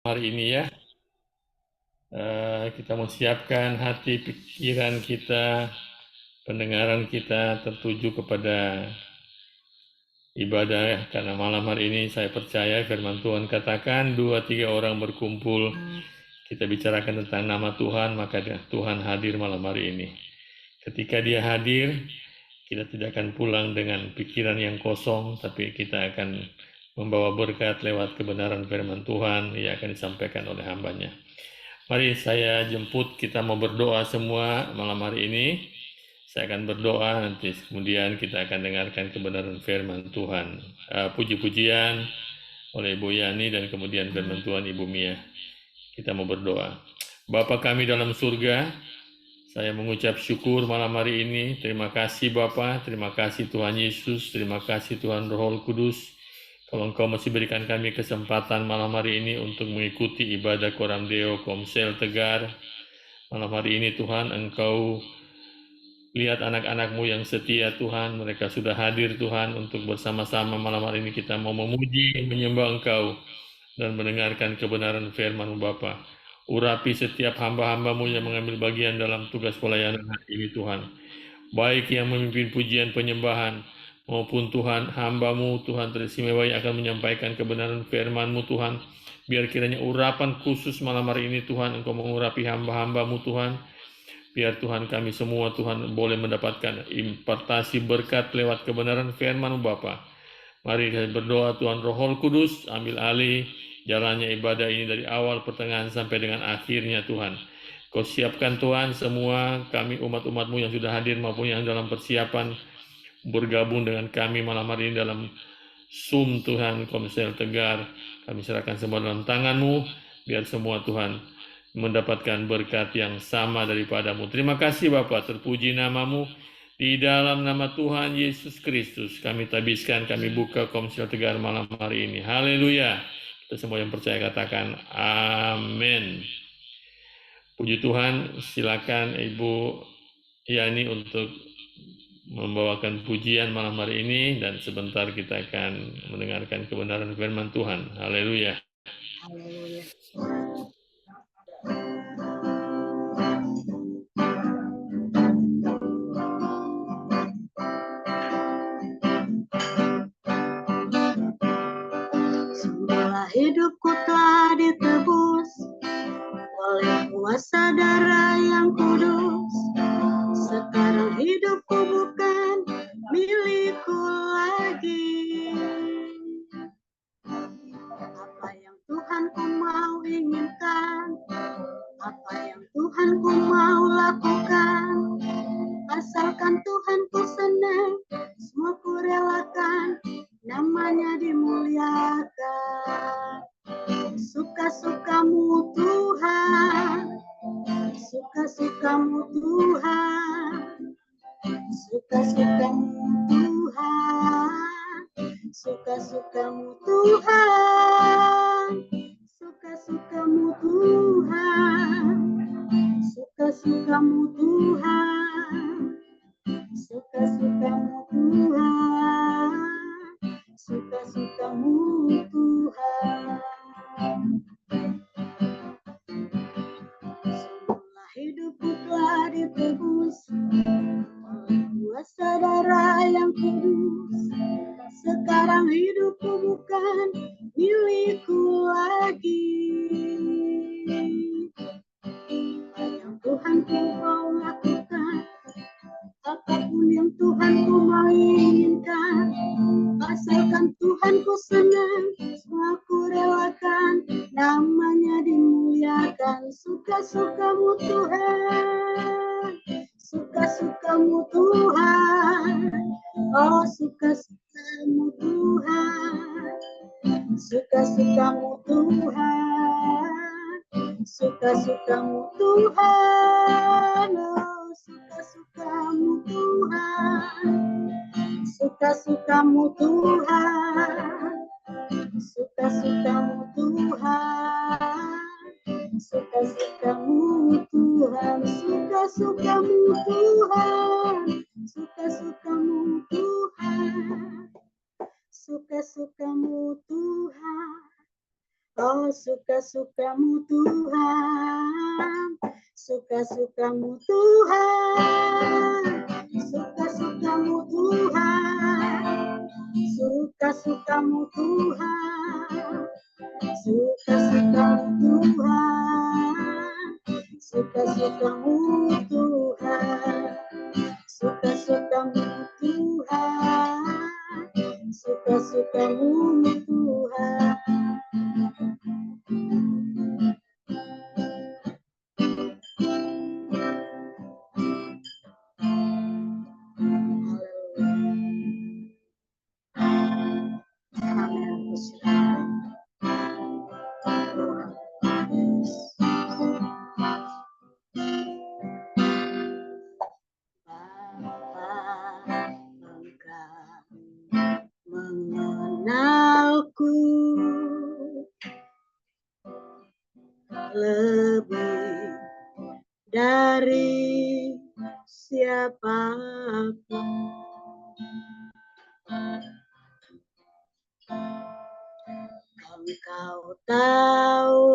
Hari ini ya, kita mau siapkan hati, pikiran kita, pendengaran kita tertuju kepada ibadah. Karena malam hari ini saya percaya firman Tuhan katakan 2-3 orang berkumpul, kita bicarakan tentang nama Tuhan, maka Tuhan hadir malam hari ini. Ketika Dia hadir, kita tidak akan pulang dengan pikiran yang kosong, tapi kita akan membawa berkat lewat kebenaran firman Tuhan yang akan disampaikan oleh hambanya. Mari saya jemput, kita mau berdoa semua malam hari ini. Saya akan berdoa, nanti kemudian kita akan dengarkan kebenaran firman Tuhan. Puji-pujian oleh Ibu Yani dan kemudian firman Tuhan Ibu Mia. Kita mau berdoa. Bapa kami dalam surga, saya mengucap syukur malam hari ini. Terima kasih Bapa, terima kasih Tuhan Yesus, terima kasih Tuhan Roh Kudus. Kalau Engkau masih berikan kami kesempatan malam hari ini untuk mengikuti ibadah Koram Deo Komsel Tegar. Malam hari ini Tuhan, Engkau lihat anak-anak-Mu yang setia Tuhan. Mereka sudah hadir Tuhan untuk bersama-sama malam hari ini kita mau memuji, menyembah Engkau dan mendengarkan kebenaran firman-Mu Bapa. Urapi setiap hamba-hamba-Mu yang mengambil bagian dalam tugas pelayanan hari ini Tuhan. Baik yang memimpin pujian penyembahan maupun Tuhan hamba-Mu Tuhan teristimewa yang akan menyampaikan kebenaran firman-Mu Tuhan. Biar kiranya urapan khusus malam hari ini Tuhan, Engkau mengurapi hamba-hamba-Mu Tuhan. Biar Tuhan kami semua Tuhan boleh mendapatkan impartasi berkat lewat kebenaran firman-Mu Bapa. Mari kita berdoa Tuhan Roh Kudus ambil alih jalannya ibadah ini dari awal pertengahan sampai dengan akhirnya Tuhan. Kau siapkan Tuhan semua kami umat-umat-Mu yang sudah hadir maupun yang dalam persiapan bergabung dengan kami malam hari ini dalam Zoom Tuhan Komsel Tegar. Kami serahkan semua dalam tangan-Mu, biar semua Tuhan mendapatkan berkat yang sama daripada-Mu. Terima kasih Bapa, terpuji nama-Mu. Di dalam nama Tuhan Yesus Kristus kami tabiskan, kami buka Komsel Tegar malam hari ini. Haleluya. Kita semua yang percaya katakan amin. Puji Tuhan, silakan Ibu Yani untuk membawakan pujian malam hari ini dan sebentar kita akan mendengarkan kebenaran firman Tuhan. Haleluya. Haleluya. Semua hidupku telah ditebus oleh kuasa darah yang kudus. Sekarang hidupku bukan milikku lagi. Apa yang Tuhanku mau inginkan, apa yang Tuhanku mau lakukan, asalkan Tuhanku senang, semua ku relakan, namanya dimuliakan. Suka-sukamu Tuhan, suka-sukamu Tuhan, suka-sukamu Tuhan, suka-sukamu Tuhan, suka-sukamu Tuhan, suka-sukamu Tuhan, suka-sukamu Tuhan, suka-sukamu Tuhan. Semua hidupku telah ditebus oleh kuasa darah yang kudus. Sekarang hidupku bukan milikku lagi. Apa yang Tuhanku mau lakukan, apapun yang Tuhanku mau inginkan, asalkan Tuhanku senang, semua ku relakan, namanya dimuliakan. Suka-sukamu Tuhan, suka-sukamu Tuhan, oh suka-sukamu Tuhan, suka-sukamu Tuhan, suka-sukamu Tuhan, oh suka-sukamu Tuhan, suka-sukamu Tuhan, suka-sukamu Tuhan, suka-sukamu Tuhan, suka-sukamu Tuhan, suka-sukamu Tuhan, suka-sukamu Tuhan, Oh, suka-sukamu Tuhan, suka-sukamu Tuhan, suka-sukamu Tuhan, suka-sukamu Tuhan, suka-sukamu Tuhan, suka-sukamu Tuhan, suka-sukamu Tuhan, suka-sukamu Tuhan. Amin. Bapa, Engkau mengenalku lebih dari siapapun. Engkau tahu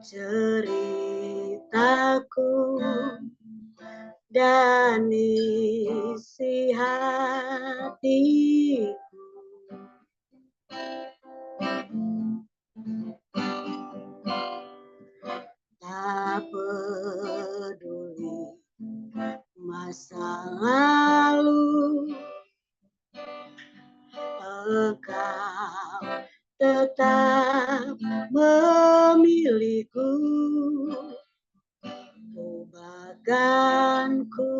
ceritaku dan isi hatiku. Tak peduli masa lalu, Engkau tetap memilihku. Baganku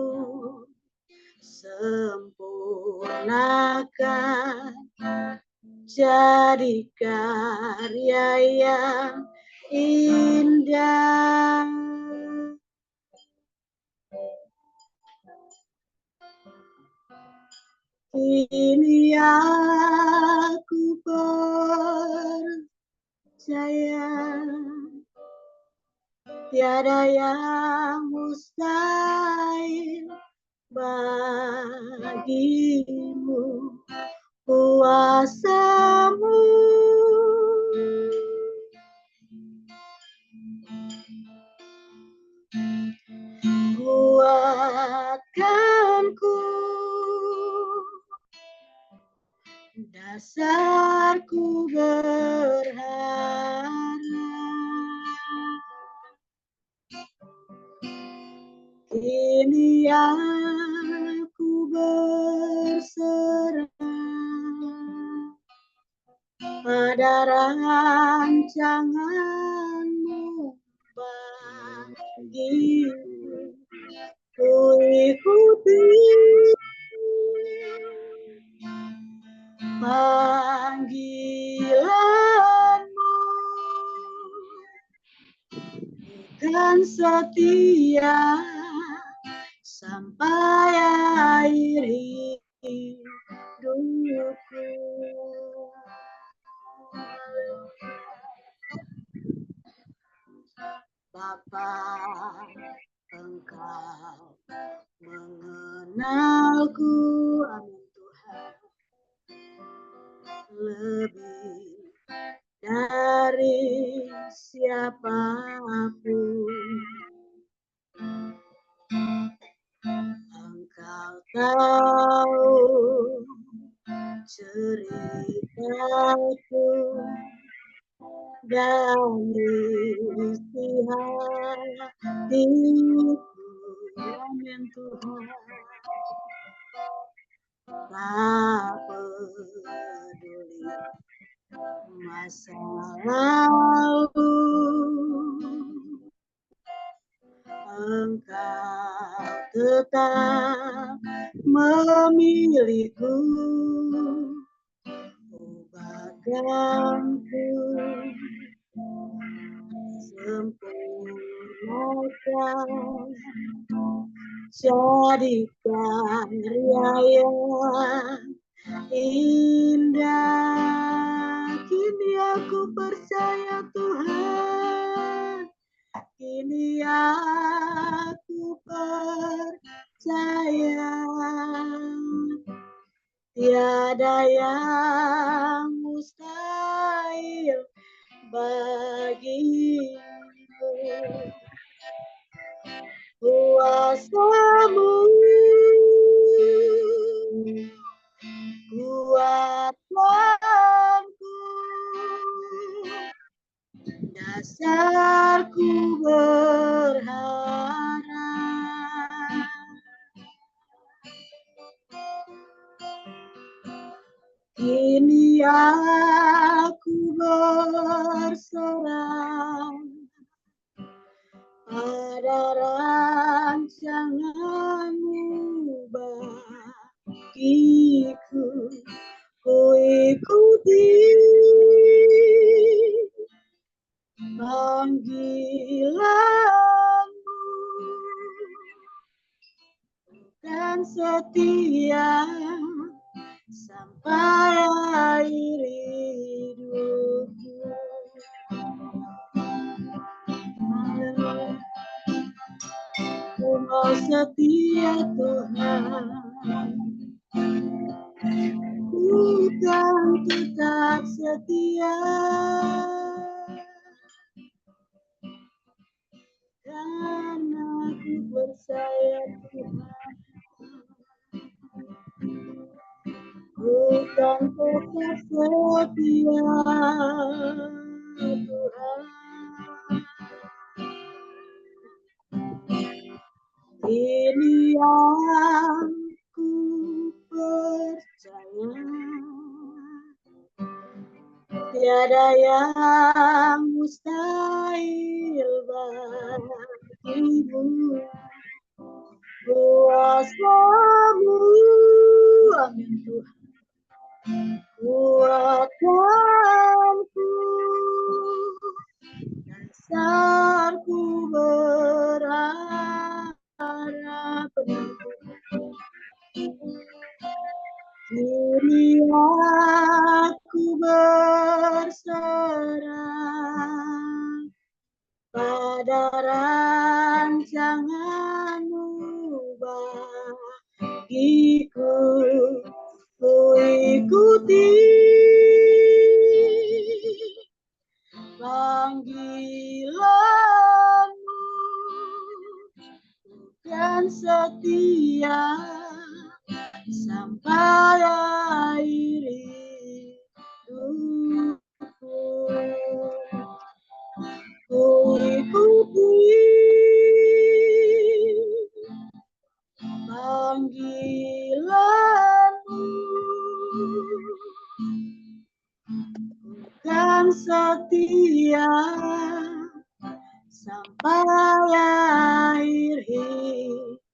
sempurnakan jadi karya yang indah. Kini aku percaya tiada yang mustahil bagimu, kuasamu kuatkanku, dasarku berharap. Kini aku berserah pada rancanganmu bagiku, ku ikuti panggilanmu, bukan setia sampai akhir hidupku. Bapa, Engkau mengenalku, amin Tuhan, lebih dari siapapun. Engkau tahu ceritaku dan isi hatiku, amin Tuhan. Tak peduli masa lalu, Engkau tetap memilihku. Baganku sempurnakan jadi karya yang indah. Kini aku percaya Tuhan, kini aku percaya tiada yang mustahil bagimu. Kuasamu kuatkanku, dasarku berharap. Kini aku berserah pada rancanganmu bagiku. Ku ikuti panggilanmu dan setia sampai akhir hidupku. Ku mau setia Tuhan, ku kan tetap setia, karena ku percaya Tuhan. Ku kan tetap setia Tuhan. Ini yang ku percaya, tiada yang mustahil bagimu. Kuasamu, amin Tuhan, kuatkanku, dasarku berharap. Kini aku berserah pada rancanganmu bagiku. Ku ikuti panggilanmu dan setia sampai akhir hidupku. Ku ikuti panggilanmu dan setia sampai akhir hidupku.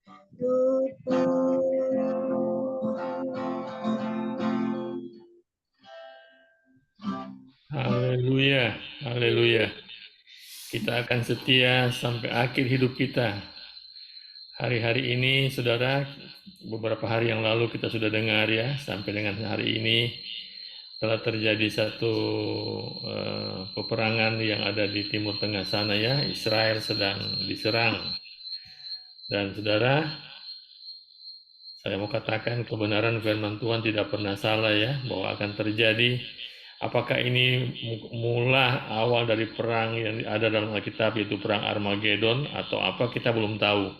Haleluya, haleluya. Kita akan setia sampai akhir hidup kita. Hari-hari ini, saudara, beberapa hari yang lalu kita sudah dengar ya, sampai dengan hari ini telah terjadi satu peperangan yang ada di Timur Tengah sana ya, Israel sedang diserang. Dan saudara, saya mau katakan kebenaran firman Tuhan tidak pernah salah ya, bahwa akan terjadi. Apakah ini mula awal dari perang yang ada dalam Alkitab, yaitu perang Armageddon, atau apa, kita belum tahu.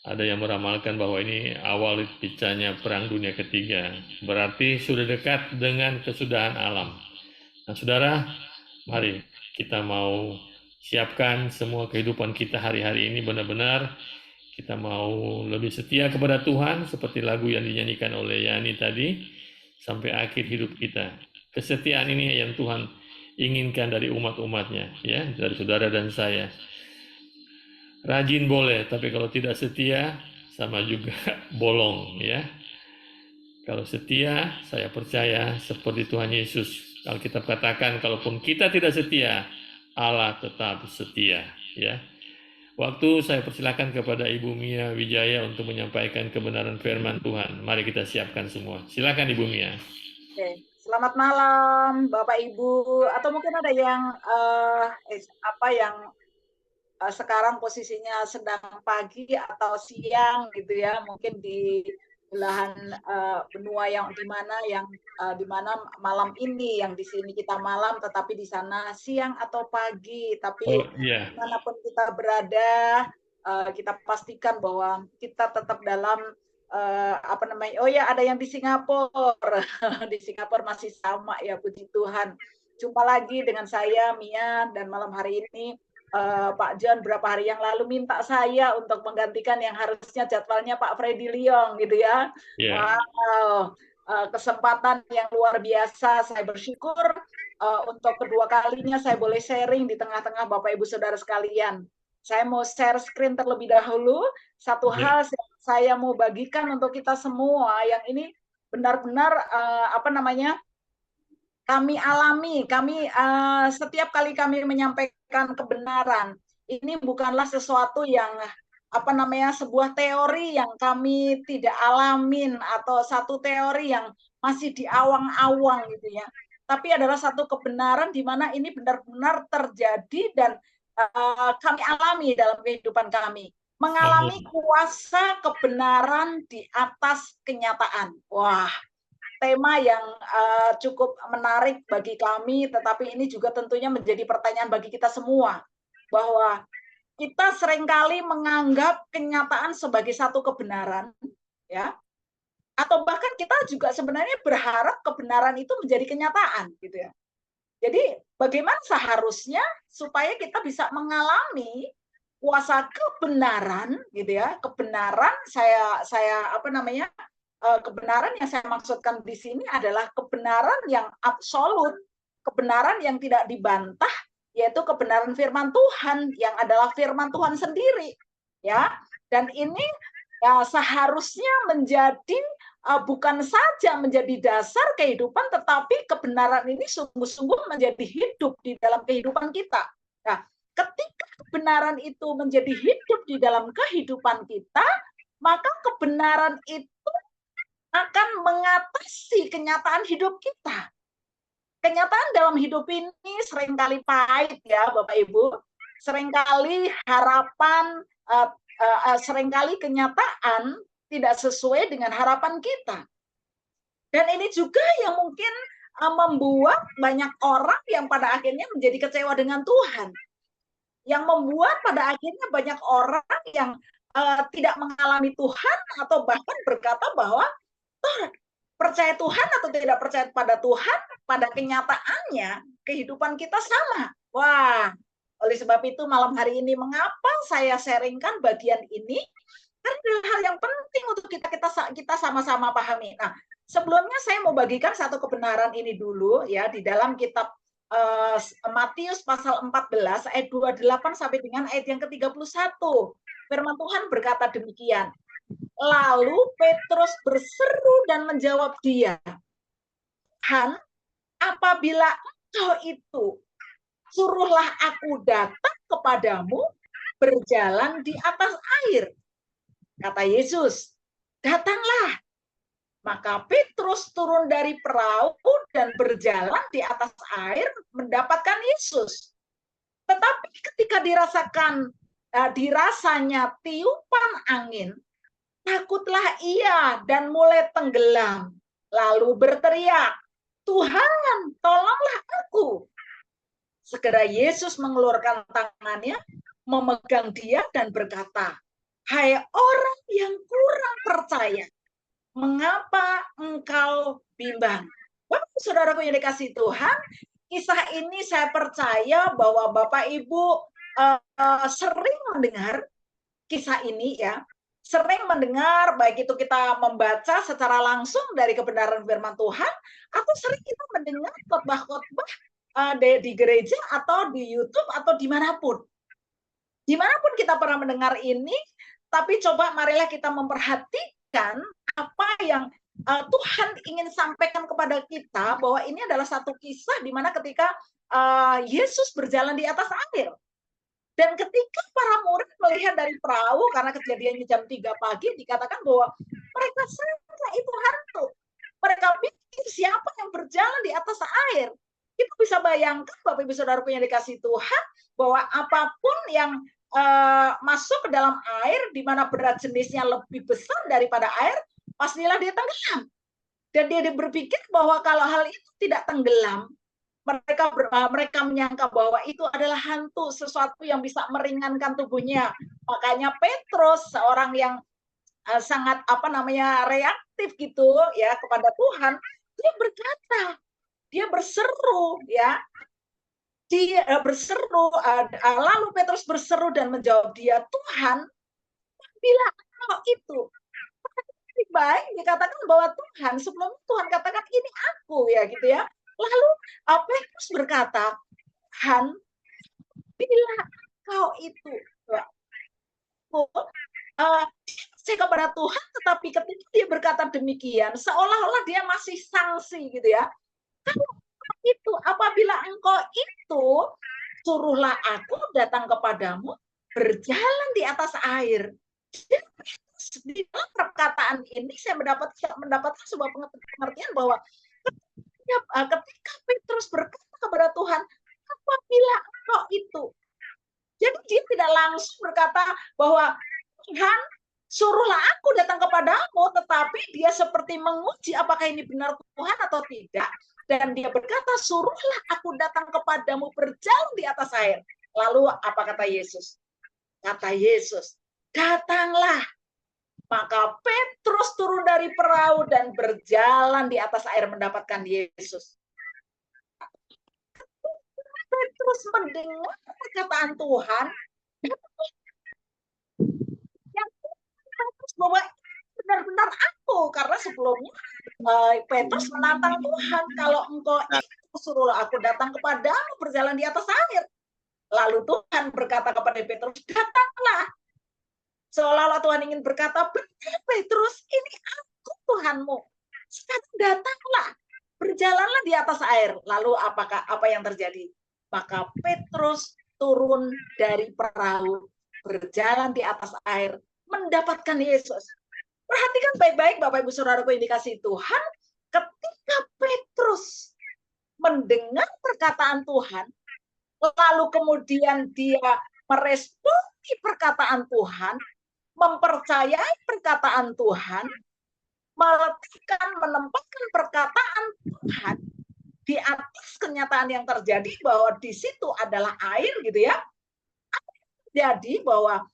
Ada yang meramalkan bahwa ini awal pecahnya perang dunia ketiga. Berarti sudah dekat dengan kesudahan alam. Nah, saudara, mari kita mau siapkan semua kehidupan kita hari-hari ini benar-benar kita mau lebih setia kepada Tuhan, seperti lagu yang dinyanyikan oleh Yani tadi, sampai akhir hidup kita. Kesetiaan ini yang Tuhan inginkan dari umat-umatnya, ya, dari saudara dan saya. Rajin boleh, tapi kalau tidak setia, sama juga bolong, ya. Kalau setia, saya percaya seperti Tuhan Yesus. Alkitab katakan, kalaupun kita tidak setia, Allah tetap setia, ya. Waktu saya persilakan kepada Ibu Mia Wijaya untuk menyampaikan kebenaran firman Tuhan. Mari kita siapkan semua. Silakan Ibu Mia. Oke, selamat malam Bapak Ibu. Atau mungkin ada yang sekarang posisinya sedang pagi atau siang gitu ya, mungkin di belahan benua yang di mana malam ini, yang di sini kita malam, tetapi di sana siang atau pagi. Tapi Oh iya, dimanapun kita berada, kita pastikan bahwa kita tetap dalam apa namanya? Oh ya, ada yang di Singapura, di Singapura masih sama ya, puji Tuhan. Jumpa lagi dengan saya Mia, dan malam hari ini Pak John berapa hari yang lalu minta saya untuk menggantikan yang harusnya jadwalnya Pak Freddy Liong gitu ya. iya. Wow, kesempatan yang luar biasa. Saya bersyukur untuk kedua kalinya saya boleh sharing di tengah-tengah Bapak Ibu Saudara sekalian. Saya mau share screen terlebih dahulu. Satu Iya. hal yang saya mau bagikan untuk kita semua yang ini benar-benar apa namanya? Kami alami, setiap kali kami menyampaikan kebenaran, ini bukanlah sesuatu yang apa namanya, sebuah teori yang kami tidak alamin atau satu teori yang masih di awang-awang gitu ya. Tapi adalah satu kebenaran di mana ini benar-benar terjadi dan kami alami dalam kehidupan kami. Mengalami Amin. kuasa kebenaran di atas kenyataan. Wah, tema yang cukup menarik bagi kami, tetapi ini juga tentunya menjadi pertanyaan bagi kita semua, bahwa kita seringkali menganggap kenyataan sebagai satu kebenaran, ya, atau bahkan kita juga sebenarnya berharap kebenaran itu menjadi kenyataan, gitu ya. Jadi bagaimana seharusnya supaya kita bisa mengalami kuasa kebenaran, gitu ya, kebenaran saya apa namanya, kebenaran yang saya maksudkan di sini adalah kebenaran yang absolut, kebenaran yang tidak dibantah, yaitu kebenaran firman Tuhan yang adalah firman Tuhan sendiri, ya. Dan ini ya seharusnya menjadi bukan saja menjadi dasar kehidupan, tetapi kebenaran ini sungguh-sungguh menjadi hidup di dalam kehidupan kita. Nah, ketika kebenaran itu menjadi hidup di dalam kehidupan kita, maka kebenaran itu akan mengatasi kenyataan hidup kita. Kenyataan dalam hidup ini seringkali pahit ya Bapak Ibu, seringkali harapan, seringkali kenyataan tidak sesuai dengan harapan kita. Dan ini juga yang mungkin membuat banyak orang yang pada akhirnya menjadi kecewa dengan Tuhan. Yang membuat pada akhirnya banyak orang yang tidak mengalami Tuhan atau bahkan berkata bahwa percaya Tuhan atau tidak percaya pada Tuhan, pada kenyataannya kehidupan kita sama. Wah, oleh sebab itu malam hari ini mengapa saya sharingkan bagian ini? Karena adalah hal yang penting untuk kita sama-sama pahami. Nah, sebelumnya saya mau bagikan satu kebenaran ini dulu ya di dalam kitab Matius pasal 14 ayat 28 sampai dengan ayat yang ke-31. Firman Tuhan berkata demikian. Lalu Petrus berseru dan menjawab dia, "Tuhan, apabila engkau itu, suruhlah aku datang kepadamu berjalan di atas air." Kata Yesus, "Datanglah." Maka Petrus turun dari perahu dan berjalan di atas air mendapatkan Yesus. Tetapi ketika dirasanya tiupan angin, takutlah ia dan mulai tenggelam. Lalu berteriak, "Tuhan, tolonglah aku." Segera Yesus mengeluarkan tangannya, memegang dia dan berkata, "Hai orang yang kurang percaya, mengapa engkau bimbang?" Bapak saudaraku yang dikasih Tuhan, kisah ini saya percaya bahwa Bapak Ibu sering mendengar kisah ini ya, sering mendengar, baik itu kita membaca secara langsung dari kebenaran firman Tuhan, atau sering kita mendengar khotbah-khotbah di gereja atau di YouTube atau dimanapun. Dimanapun kita pernah mendengar ini, tapi coba marilah kita memperhatikan apa yang Tuhan ingin sampaikan kepada kita, bahwa ini adalah satu kisah di mana ketika Yesus berjalan di atas air. Dan ketika para murid melihat dari perahu, karena kejadiannya jam 3 pagi, dikatakan bahwa mereka sangka itu hantu. Mereka pikir siapa yang berjalan di atas air. Kita bisa bayangkan, Bapak Ibu Saudara yang dikasih Tuhan, bahwa apapun yang masuk ke dalam air, di mana berat jenisnya lebih besar daripada air, pastilah dia tenggelam. Dan dia berpikir bahwa kalau hal itu tidak tenggelam, mereka menyangka bahwa itu adalah hantu, sesuatu yang bisa meringankan tubuhnya. Makanya Petrus, seorang yang sangat reaktif gitu ya kepada Tuhan, dia berkata, dia berseru ya, dia berseru, lalu Petrus berseru dan menjawab dia, Tuhan, bila engkau itu, baik dikatakan bahwa Tuhan, sebelum Tuhan katakan ini aku ya gitu ya. Lalu Petrus berkata, Tuhan, bila kau itu, saya kepada Tuhan, tetapi ketika dia berkata demikian, seolah-olah dia masih sanksi gitu ya. Kalau itu, apabila engkau itu, suruhlah aku datang kepadamu, berjalan di atas air. Di dalam perkataan ini saya mendapatkan sebuah pengertian bahwa ketika Petrus berkata kepada Tuhan, apabila engkau itu, jadi dia tidak langsung berkata bahwa Tuhan, suruhlah aku datang kepadamu, tetapi dia seperti menguji apakah ini benar Tuhan atau tidak. Dan dia berkata, suruhlah aku datang kepadamu berjalan di atas air. Lalu apa kata Yesus? Kata Yesus, datanglah. Maka Petrus turun dari perahu dan berjalan di atas air mendapatkan Yesus. Petrus mendengar perkataan Tuhan, yang Petrus bahwa benar-benar aku, karena sebelumnya Petrus menantang Tuhan, kalau engkau itu suruhlah aku datang kepadamu berjalan di atas air. Lalu Tuhan berkata kepada Petrus, datanglah. Seolah-olah Tuhan ingin berkata, benar Petrus, ini aku Tuhanmu. Sekarang datanglah, berjalanlah di atas air. Lalu apa yang terjadi? Maka Petrus turun dari perahu, berjalan di atas air, mendapatkan Yesus. Perhatikan baik-baik Bapak Ibu Saudaraku yang dikasihi Tuhan, ketika Petrus mendengar perkataan Tuhan, lalu kemudian dia meresponi perkataan Tuhan, mempercayai perkataan Tuhan, menempatkan perkataan Tuhan di atas kenyataan yang terjadi bahwa di situ adalah air gitu ya. Jadi bahwa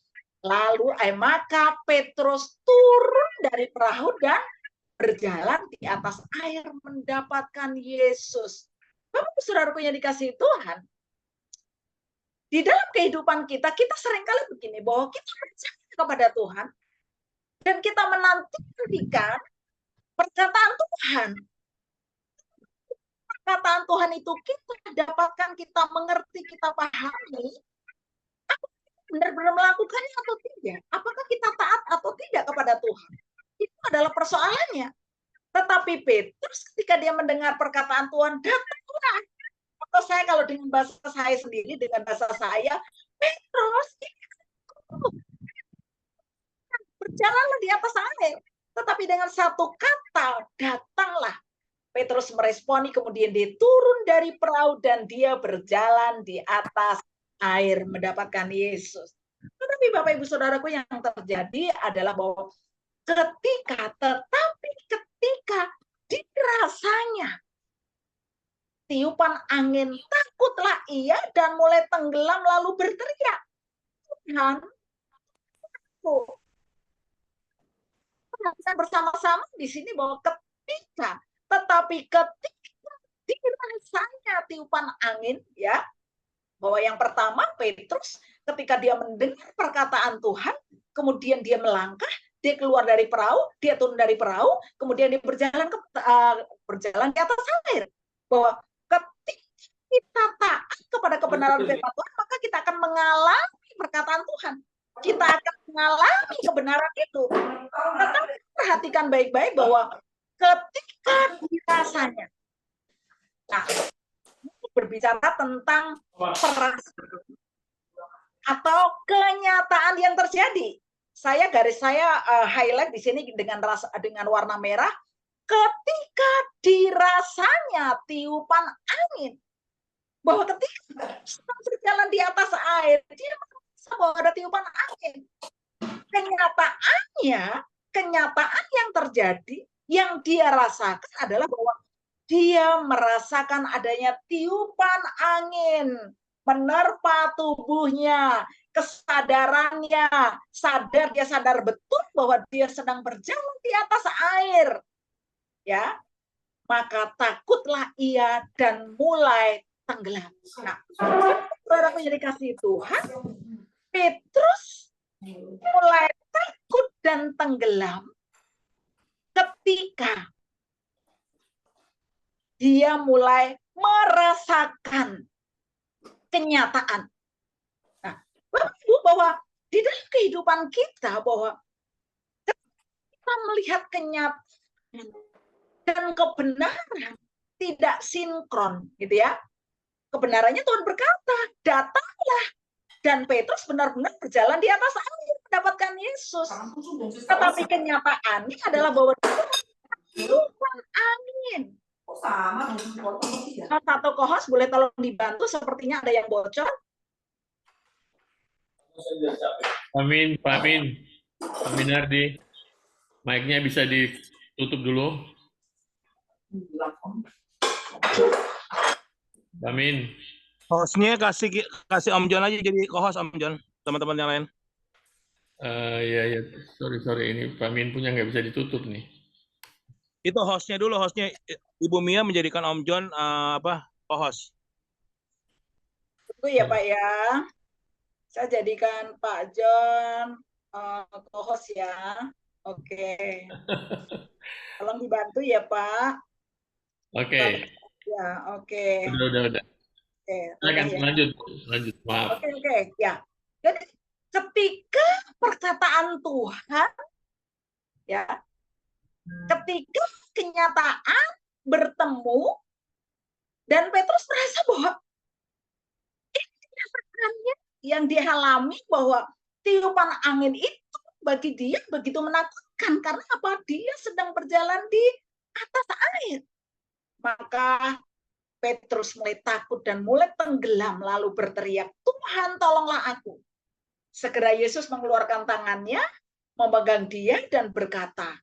lalu maka Petrus turun dari perahu dan berjalan di atas air mendapatkan Yesus. Bapak Saudaraku yang dikasihi Tuhan, di dalam kehidupan kita seringkali begini, bahwa kita percaya kepada Tuhan dan kita menantikan perkataan Tuhan. Perkataan Tuhan itu kita dapatkan, kita mengerti, kita pahami, benar-benar melakukannya atau tidak? Apakah kita taat atau tidak kepada Tuhan? Itu adalah persoalannya. Tetapi Petrus ketika dia mendengar perkataan Tuhan, datanglah. Atau saya kalau dengan bahasa saya sendiri, dengan bahasa saya, Petrus, berjalanlah di atas air. Tetapi dengan satu kata, datanglah. Petrus meresponi, kemudian dia turun dari perahu dan dia berjalan di atas air mendapatkan Yesus. Tetapi Bapak Ibu Saudaraku, yang terjadi adalah bahwa ketika dirasanya tiupan angin, takutlah ia dan mulai tenggelam lalu berteriak, Tuhan, kita bersama-sama di sini bahwa ketika dirasanya tiupan angin, ya, bahwa yang pertama Petrus ketika dia mendengar perkataan Tuhan, kemudian dia melangkah, dia keluar dari perahu, dia turun dari perahu, kemudian dia berjalan di atas air. Bahwa ketika kita taat kepada kebenaran firman Tuhan, maka kita akan mengalami perkataan Tuhan. Kita akan mengalami kebenaran itu. Tetapi perhatikan baik-baik bahwa ketika dirasanya, nah, berbicara tentang perasaan atau kenyataan yang terjadi. Saya highlight di sini dengan warna merah. Ketika dirasanya tiupan angin, bahwa ketika sedang berjalan di atas air, dia merasa bahwa ada tiupan angin. Kenyataan yang terjadi terjadi, yang dia rasakan adalah bahwa dia merasakan adanya tiupan angin menerpa tubuhnya, kesadarannya, dia sadar betul bahwa dia sedang berjalan di atas air. Ya, maka takutlah ia dan mulai tenggelam. Nah, saudara yang dikasihi Tuhan, Petrus mulai takut dan tenggelam ketika dia mulai merasakan kenyataan. Nah, bahwa di dalam kehidupan kita, bahwa kita melihat kenyataan dan kebenaran tidak sinkron, gitu ya. Kebenarannya Tuhan berkata, datanglah. Dan Petrus benar-benar berjalan di atas air mendapatkan Yesus. Tetapi kenyataannya adalah bahwa tiupan angin. Satu kohos boleh tolong dibantu, sepertinya ada yang bocor. Amin, Pak Minardi. Mic-nya bisa ditutup dulu. Amin. Hostnya kasih Om John aja jadi co-host Om John, teman-teman yang lain. Ya, sorry, ini Pak Min punya nggak bisa ditutup nih. Itu hostnya dulu, Ibu Mia menjadikan Om John co-host. Tunggu ya Pak ya, saya jadikan Pak John co-host ya. Oke. Tolong dibantu ya Pak. Oke. Ya, oke. Udah. Oke, Lanjut. Maaf. Oke, ya. Jadi ketika perkataan Tuhan, ya, ketika kenyataan bertemu, dan Petrus merasa bahwa kenyataannya yang dialami, bahwa tiupan angin itu bagi dia begitu menakutkan. Karena apa? Dia sedang berjalan di atas air. Maka Petrus mulai takut dan mulai tenggelam, lalu berteriak, Tuhan tolonglah aku. Segera Yesus mengeluarkan tangannya, memegang dia dan berkata,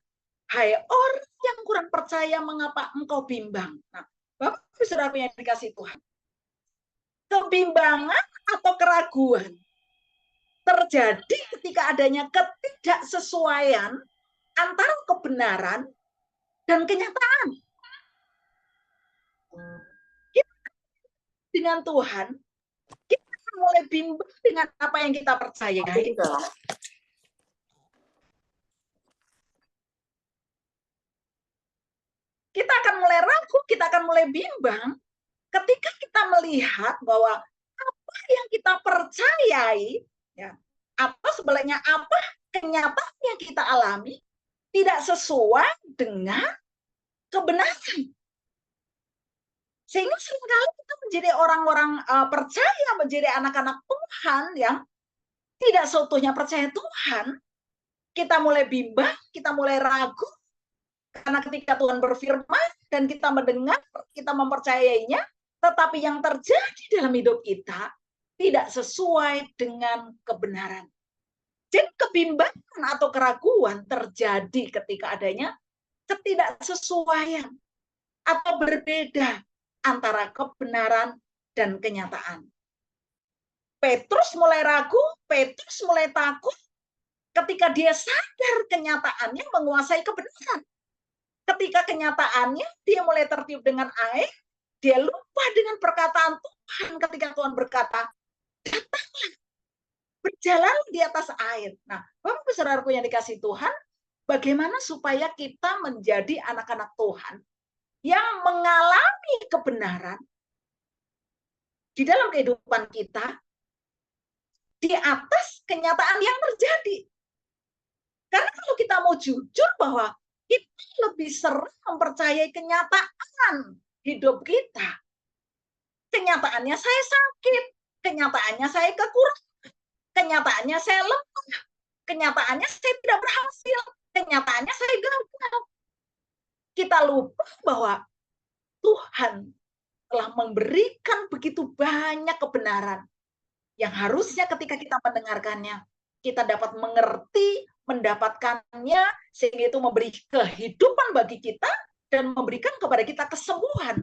hai orang yang kurang percaya, mengapa engkau bimbang? Nah, Bapak Ibu Saudara yang dikasihi Tuhan, kebimbangan atau keraguan terjadi ketika adanya ketidaksesuaian antara kebenaran dan kenyataan. Dengan Tuhan, kita akan mulai bimbang dengan apa yang kita percayai. Kita akan mulai ragu, kita akan mulai bimbang ketika kita melihat bahwa apa yang kita percayai, ya, atau sebaliknya apa kenyataan yang kita alami tidak sesuai dengan kebenaran. Sehingga seringkali kita menjadi orang-orang percaya, menjadi anak-anak Tuhan yang tidak seutuhnya percaya Tuhan. Kita mulai bimbang, kita mulai ragu, karena ketika Tuhan berfirman dan kita mendengar, kita mempercayainya, tetapi yang terjadi dalam hidup kita tidak sesuai dengan kebenaran. Jadi kebimbangan atau keraguan terjadi ketika adanya ketidaksesuaian atau berbeda antara kebenaran dan kenyataan. Petrus mulai ragu, Petrus mulai takut ketika dia sadar kenyataannya menguasai kebenaran. Ketika kenyataannya dia mulai tertiup dengan air, dia lupa dengan perkataan Tuhan ketika Tuhan berkata, datanglah, berjalan di atas air. Nah, Bapak Ibu Saudaraku yang dikasihi Tuhan, bagaimana supaya kita menjadi anak-anak Tuhan yang mengalami kebenaran di dalam kehidupan kita di atas kenyataan yang terjadi. Karena kalau kita mau jujur bahwa kita lebih sering mempercayai kenyataan hidup kita. Kenyataannya saya sakit, kenyataannya saya kekurangan, kenyataannya saya lemah, kenyataannya saya tidak berhasil, kenyataannya saya gagal. Kita lupa bahwa Tuhan telah memberikan begitu banyak kebenaran yang harusnya ketika kita mendengarkannya, kita dapat mengerti, mendapatkannya sehingga itu memberi kehidupan bagi kita dan memberikan kepada kita kesembuhan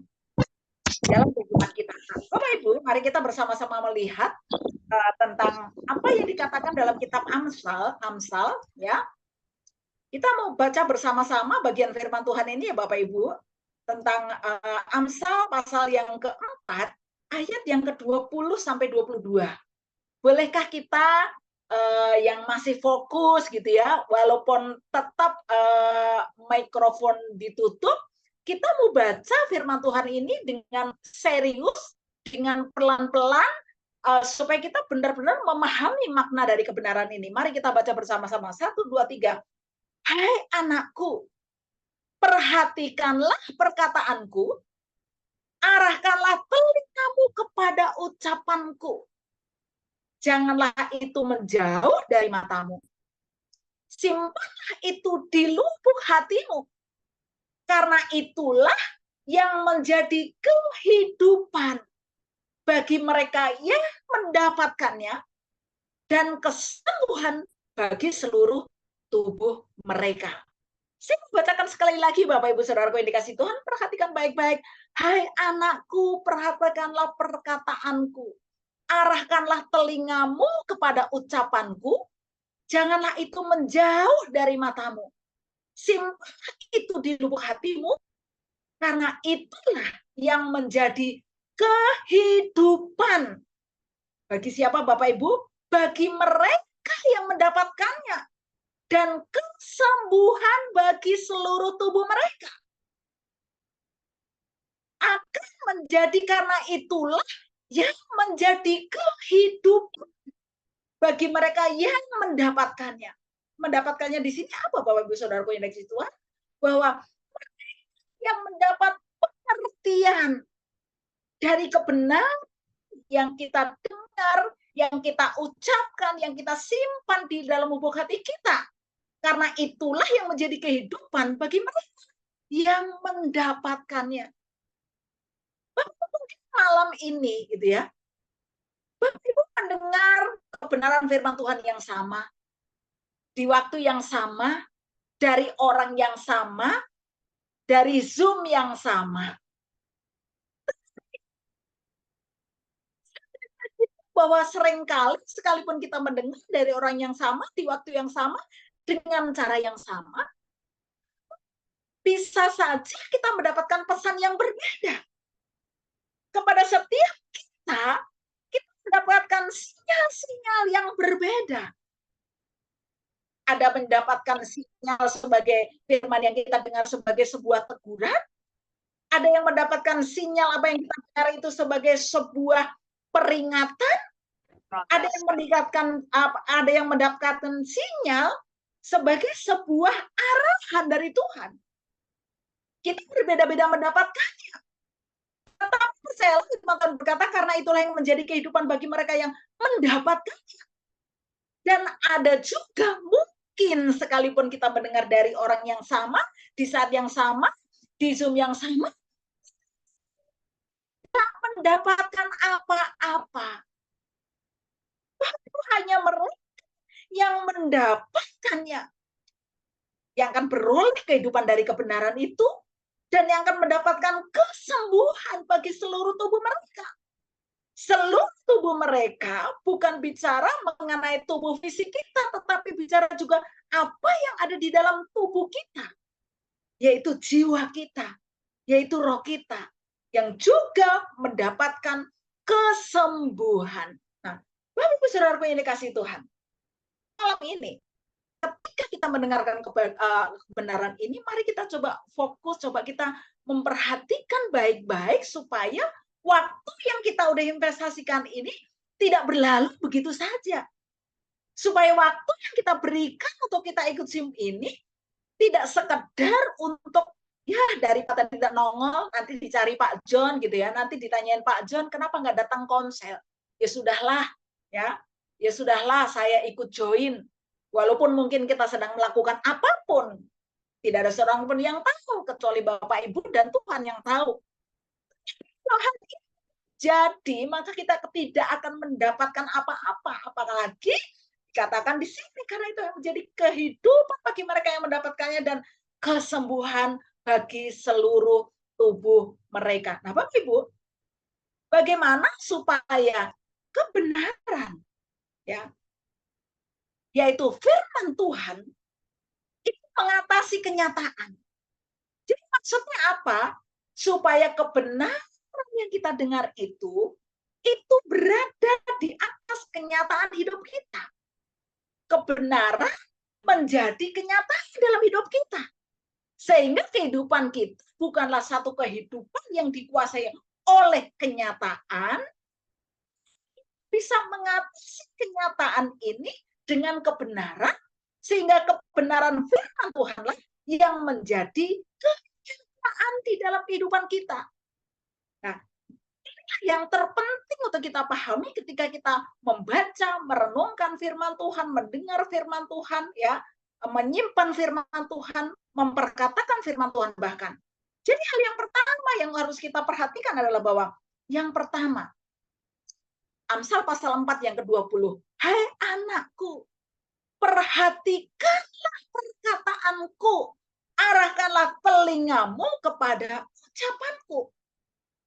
dalam kehidupan kita. Bapak Ibu, mari kita bersama-sama melihat tentang apa yang dikatakan dalam kitab Amsal, ya. Kita mau baca bersama-sama bagian firman Tuhan ini ya Bapak Ibu, tentang Amsal pasal yang keempat, ayat yang ke-20 sampai 22. Bolehkah kita yang masih fokus gitu ya, walaupun tetap mikrofon ditutup, kita mau baca firman Tuhan ini dengan serius, dengan pelan-pelan, supaya kita benar-benar memahami makna dari kebenaran ini. Mari kita baca bersama-sama. 1, 2, 3. Hai anakku, perhatikanlah perkataanku, arahkanlah telingamu kepada ucapanku. Janganlah itu menjauh dari matamu. Simpanlah itu di lubuk hatimu. Karena itulah yang menjadi kehidupan bagi mereka yang mendapatkannya dan kesembuhan bagi seluruh tubuh mereka. Saya membacakan sekali lagi Bapak Ibu Saudaraku yang dikasihi Tuhan, perhatikan baik-baik. Hai anakku, perhatikanlah perkataanku. Arahkanlah telingamu kepada ucapanku, janganlah itu menjauh dari matamu. Simpanlah itu di lubuk hatimu, karena itulah yang menjadi kehidupan. Bagi siapa Bapak Ibu? Bagi mereka yang mendapatkannya. Dan kesembuhan bagi seluruh tubuh mereka. Akan menjadi karena itulah yang menjadi kehidupan bagi mereka yang mendapatkannya. Mendapatkannya di sini apa Bapak Ibu Saudaraku yang dikasihi Tuhan? Bahwa yang mendapat pengertian dari kebenaran yang kita dengar, yang kita ucapkan, yang kita simpan di dalam lubuk hati kita. Karena itulah yang menjadi kehidupan bagi mereka yang mendapatkannya. Bapak mungkin malam ini gitu ya, Bapak Ibu mendengar kebenaran firman Tuhan yang sama, di waktu yang sama, dari orang yang sama, dari Zoom yang sama. Bahwa seringkali sekalipun kita mendengar dari orang yang sama, di waktu yang sama, dengan cara yang sama, bisa saja kita mendapatkan pesan yang berbeda. Kepada setiap kita mendapatkan sinyal-sinyal yang berbeda. Ada mendapatkan sinyal sebagai firman yang kita dengar sebagai sebuah teguran, ada yang mendapatkan sinyal apa yang kita dengar itu sebagai sebuah peringatan, ada yang mendapatkan sinyal sebagai sebuah arahan dari Tuhan. Kita berbeda-beda mendapatkannya. Tetapi percayalah firman Tuhan berkata, karena itulah yang menjadi kehidupan bagi mereka yang mendapatkannya. Dan ada juga mungkin sekalipun kita mendengar dari orang yang sama, di saat yang sama, di Zoom yang sama, tidak mendapatkan apa-apa. Itu hanya mereka yang mendapatkannya, yang akan beroleh kehidupan dari kebenaran itu, dan yang akan mendapatkan kesembuhan bagi seluruh tubuh mereka. Seluruh tubuh mereka bukan bicara mengenai tubuh fisik kita, tetapi bicara juga apa yang ada di dalam tubuh kita, yaitu jiwa kita, yaitu roh kita, yang juga mendapatkan kesembuhan. Nah, Bapak Ibu Saudaraku yang dikasihi Tuhan, malam ini, ketika kita mendengarkan kebenaran ini, mari kita coba fokus, coba kita memperhatikan baik-baik supaya waktu yang kita udah investasikan ini tidak berlalu begitu saja. Supaya waktu yang kita berikan untuk kita ikut Zoom ini tidak sekedar untuk ya daripada tidak nongol, nanti dicari Pak John gitu ya, nanti ditanyain Pak John kenapa nggak datang konsel. Ya sudahlah, ya sudahlah saya ikut join. Walaupun mungkin kita sedang melakukan apapun, tidak ada seorang pun yang tahu kecuali Bapak Ibu dan Tuhan yang tahu. Jadi maka kita tidak akan mendapatkan apa-apa, apalagi dikatakan di sini karena itu yang menjadi kehidupan bagi mereka yang mendapatkannya dan kesembuhan bagi seluruh tubuh mereka. Nah, Bapak Ibu, bagaimana supaya kebenaran, ya, yaitu firman Tuhan itu mengatasi kenyataan. Jadi maksudnya apa? Supaya kebenaran yang kita dengar itu berada di atas kenyataan hidup kita. Kebenaran menjadi kenyataan dalam hidup kita. Sehingga kehidupan kita bukanlah satu kehidupan yang dikuasai oleh kenyataan, bisa mengatasi kenyataan ini dengan kebenaran, sehingga kebenaran firman Tuhanlah yang menjadi kenyataan di dalam kehidupan kita. Nah, yang terpenting untuk kita pahami ketika kita membaca, merenungkan firman Tuhan, mendengar firman Tuhan, ya, menyimpan firman Tuhan, memperkatakan firman Tuhan bahkan. Jadi hal yang pertama yang harus kita perhatikan adalah bahwa yang pertama, Amsal pasal 4 yang ke-20. Hai anakku, perhatikanlah perkataanku, arahkanlah telingamu kepada ucapanku.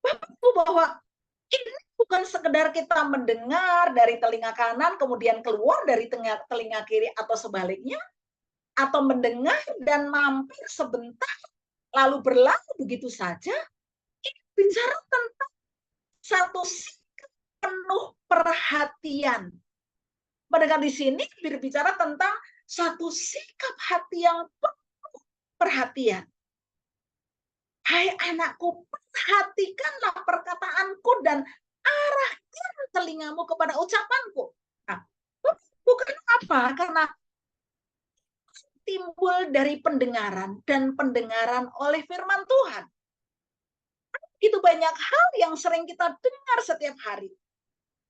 Bapak-Ibu, bahwa ini bukan sekedar kita mendengar dari telinga kanan kemudian keluar dari telinga kiri atau sebaliknya, atau mendengar dan mampir sebentar lalu berlalu begitu saja. Ini bicara tentang satu sikap penuh perhatian. Mendengar di sini berbicara tentang satu sikap hati yang penuh perhatian. Hai anakku, perhatikanlah perkataanku dan arahkan telingamu kepada ucapanku. Nah, bukan apa? Karena timbul dari pendengaran dan pendengaran oleh firman Tuhan. Itu banyak hal yang sering kita dengar setiap hari.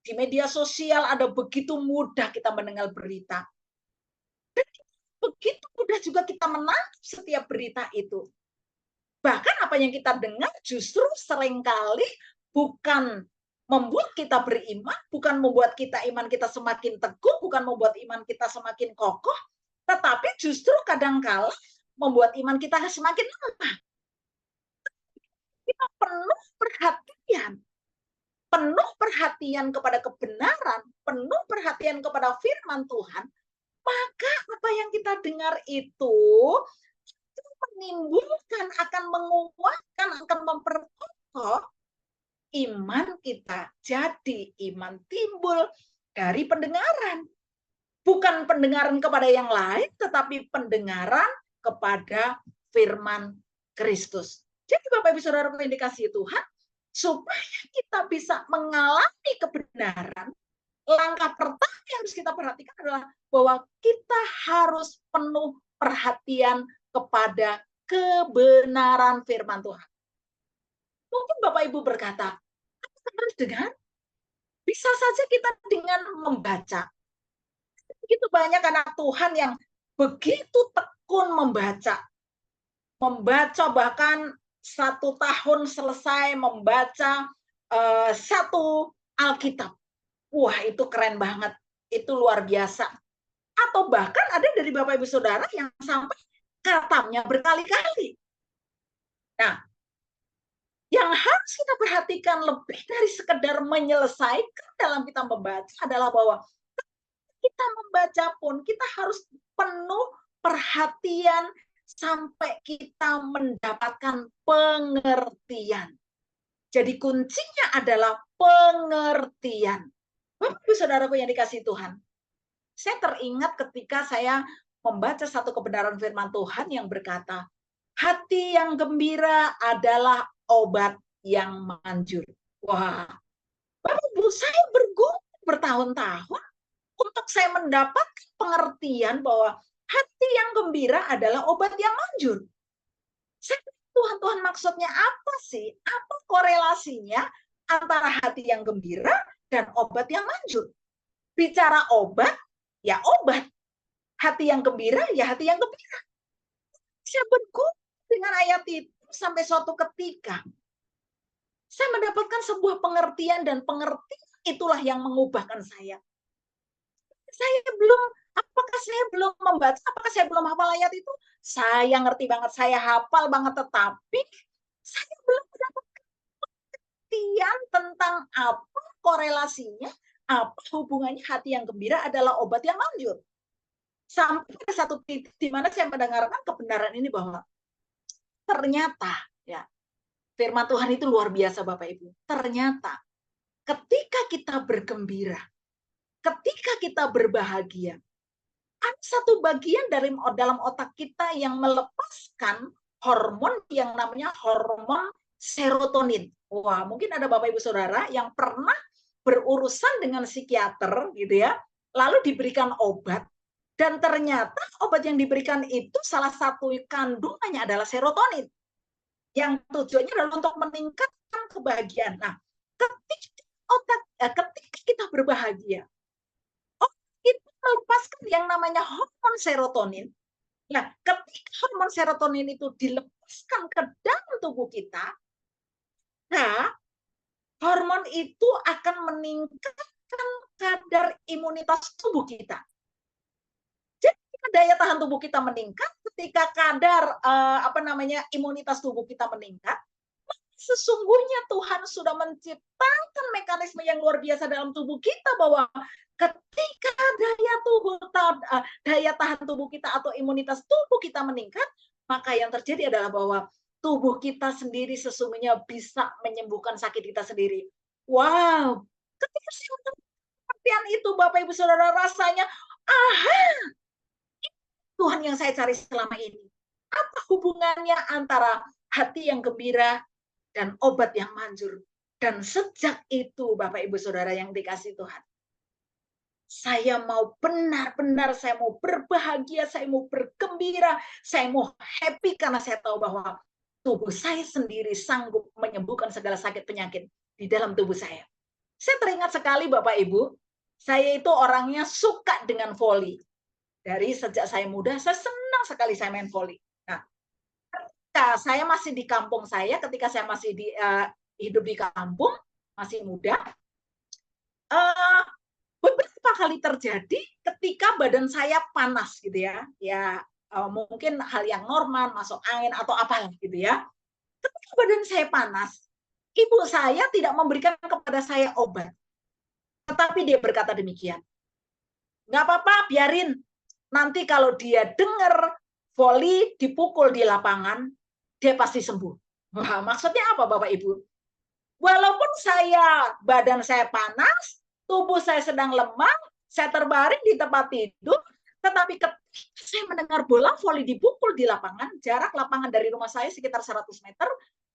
Di media sosial ada begitu mudah kita mendengar berita. Dan begitu mudah juga kita menangkap setiap berita itu. Bahkan apa yang kita dengar justru seringkali bukan membuat kita beriman, bukan membuat iman kita semakin teguh, bukan membuat iman kita semakin kokoh, tetapi justru kadangkala membuat iman kita semakin lemah. Kita penuh perhatian kepada kebenaran, penuh perhatian kepada firman Tuhan, maka apa yang kita dengar itu menimbulkan, akan menguatkan, akan memperkokoh iman kita. Jadi iman timbul dari pendengaran. Bukan pendengaran kepada yang lain, tetapi pendengaran kepada firman Kristus. Jadi Bapak Ibu Saudara yang dikasihi Tuhan, supaya kita bisa mengalami kebenaran, langkah pertama yang harus kita perhatikan adalah bahwa kita harus penuh perhatian kepada kebenaran firman Tuhan. Mungkin Bapak Ibu berkata, apa harus dengan? Bisa saja kita dengan membaca. Begitu banyak anak Tuhan yang begitu tekun membaca bahkan 1 tahun selesai membaca 1 Alkitab. Wah, itu keren banget, itu luar biasa. Atau bahkan ada dari Bapak Ibu Saudara yang sampai khatamnya berkali-kali. Nah, yang harus kita perhatikan lebih dari sekedar menyelesaikan dalam kita membaca adalah bahwa kita membaca pun kita harus penuh perhatian sampai kita mendapatkan pengertian. Jadi kuncinya adalah pengertian. Bapak Ibu Saudaraku yang dikasihi Tuhan, saya teringat ketika saya membaca satu kebenaran firman Tuhan yang berkata, hati yang gembira adalah obat yang manjur. Wah, Bapak Ibu, saya bergumul bertahun-tahun untuk saya mendapatkan pengertian bahwa hati yang gembira adalah obat yang manjur. Tuhan maksudnya apa sih? Apa korelasinya antara hati yang gembira dan obat yang manjur? Bicara obat, ya obat. Hati yang gembira, ya hati yang gembira. Saya bergumul dengan ayat itu sampai suatu ketika saya mendapatkan sebuah pengertian, dan pengertian itulah yang mengubahkan saya. apakah saya belum membaca, apakah saya belum hafal ayat itu? Saya ngerti banget, saya hafal banget, tetapi saya belum mendapat pengertian tentang apa korelasinya, apa hubungannya hati yang gembira adalah obat yang manjur. Sampai pada satu titik di mana saya mendengarkan kebenaran ini bahwa ternyata ya firman Tuhan itu luar biasa Bapak Ibu. Ternyata ketika kita bergembira, ketika kita berbahagia, ada satu bagian dalam otak kita yang melepaskan hormon yang namanya hormon serotonin. Wah, mungkin ada Bapak Ibu Saudara yang pernah berurusan dengan psikiater gitu ya, lalu diberikan obat, dan ternyata obat yang diberikan itu salah satu kandungannya adalah serotonin, yang tujuannya adalah untuk meningkatkan kebahagiaan. Nah, ketika kita berbahagia, itu melepaskan yang namanya hormon serotonin. Nah, ketika hormon serotonin itu dilepaskan ke dalam tubuh kita, nah, hormon itu akan meningkatkan kadar imunitas tubuh kita. Jadi daya tahan tubuh kita meningkat, ketika kadar imunitas tubuh kita meningkat, sesungguhnya Tuhan sudah menciptakan mekanisme yang luar biasa dalam tubuh kita bahwa ketika daya tahan tubuh kita atau imunitas tubuh kita meningkat, maka yang terjadi adalah bahwa tubuh kita sendiri sesungguhnya bisa menyembuhkan sakit kita sendiri. Wow, ketika saya pengertian itu Bapak Ibu Saudara, rasanya Tuhan yang saya cari selama ini. Apa hubungannya antara hati yang gembira dan obat yang manjur? Dan sejak itu Bapak Ibu Saudara yang dikasihi Tuhan, saya mau benar-benar, saya mau berbahagia, saya mau bergembira, saya mau happy karena saya tahu bahwa tubuh saya sendiri sanggup menyembuhkan segala sakit penyakit di dalam tubuh saya. Saya teringat sekali Bapak Ibu, saya itu orangnya suka dengan voli. Dari sejak saya muda, saya senang sekali saya main voli. Nah, ketika saya masih di kampung saya, ketika saya masih hidup di kampung, masih muda, beberapa kali terjadi ketika badan saya panas gitu ya, mungkin hal yang normal, masuk angin atau apalah gitu ya. Ketika badan saya panas, ibu saya tidak memberikan kepada saya obat, tetapi dia berkata demikian, nggak apa-apa, biarin. Nanti kalau dia dengar voli dipukul di lapangan, dia pasti sembuh. Wah, maksudnya apa Bapak Ibu? Walaupun badan saya panas, tubuh saya sedang lemah, saya terbaring di tempat tidur, tetapi ketika saya mendengar bola voli dipukul di lapangan, jarak lapangan dari rumah saya sekitar 100 meter,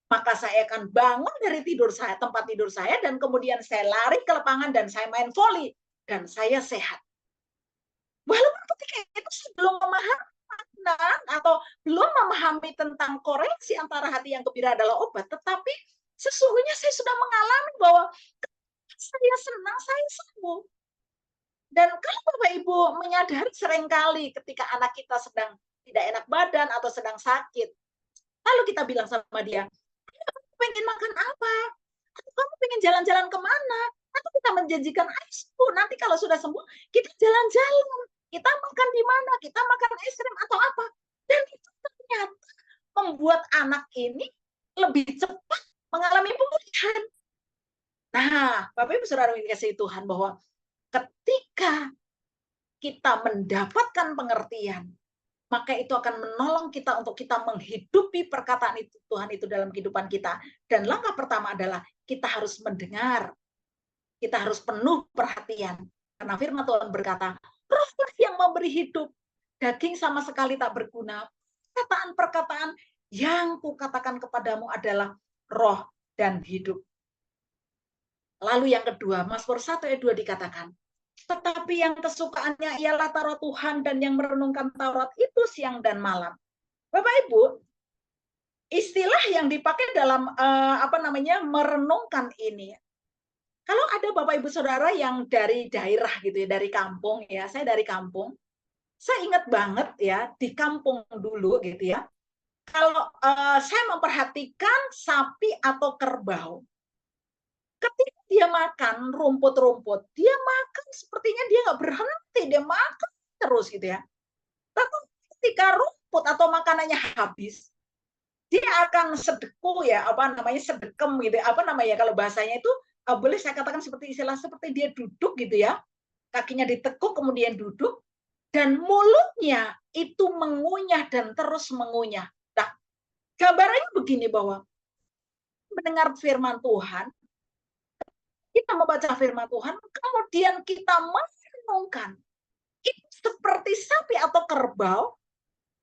maka saya akan bangun dari tempat tidur saya, dan kemudian saya lari ke lapangan dan saya main voli, dan saya sehat. Walaupun ketika itu saya belum memahami atau belum memahami tentang koreksi antara hati yang gembira adalah obat, tetapi sesungguhnya saya sudah mengalami bahwa saya senang, saya sembuh. Dan kalau Bapak Ibu menyadari seringkali ketika anak kita sedang tidak enak badan atau sedang sakit, lalu kita bilang sama dia, kamu pengen makan apa? Atau kamu pengen jalan-jalan kemana? Atau kita menjanjikan, ayo nanti kalau sudah sembuh, kita jalan-jalan. Kita makan di mana? Kita makan es krim atau apa? Dan itu ternyata membuat anak ini lebih cepat mengalami pemulihan. Nah, Bapak Ibu Saudara yang dikasihi Tuhan, bahwa ketika kita mendapatkan pengertian, maka itu akan menolong kita untuk kita menghidupi perkataan itu, Tuhan itu dalam kehidupan kita. Dan langkah pertama adalah kita harus mendengar. Kita harus penuh perhatian. Karena firman Tuhan berkata, Rohlah yang memberi hidup, daging sama sekali tak berguna. Perkataan-perkataan yang kukatakan kepadamu adalah roh dan hidup. Lalu yang kedua, Mazmur 1 ayat 2 dikatakan, tetapi yang kesukaannya ialah Taurat Tuhan dan yang merenungkan Taurat itu siang dan malam. Bapak Ibu, istilah yang dipakai dalam merenungkan ini, kalau ada Bapak Ibu Saudara yang dari daerah gitu ya, dari kampung ya, saya dari kampung, saya ingat banget ya di kampung dulu gitu ya, kalau saya memperhatikan sapi atau kerbau, ketika dia makan rumput-rumput, dia makan sepertinya dia nggak berhenti dia makan terus gitu ya. Tapi ketika rumput atau makanannya habis, dia akan sedeku ya, apa namanya, sedekem gitu, apa namanya kalau bahasanya itu, boleh saya katakan seperti istilah seperti dia duduk gitu ya, kakinya ditekuk kemudian duduk, dan mulutnya itu mengunyah dan terus mengunyah. Nah, gambarannya begini bahwa mendengar firman Tuhan, kita membaca firman Tuhan, kemudian kita merenungkan, itu seperti sapi atau kerbau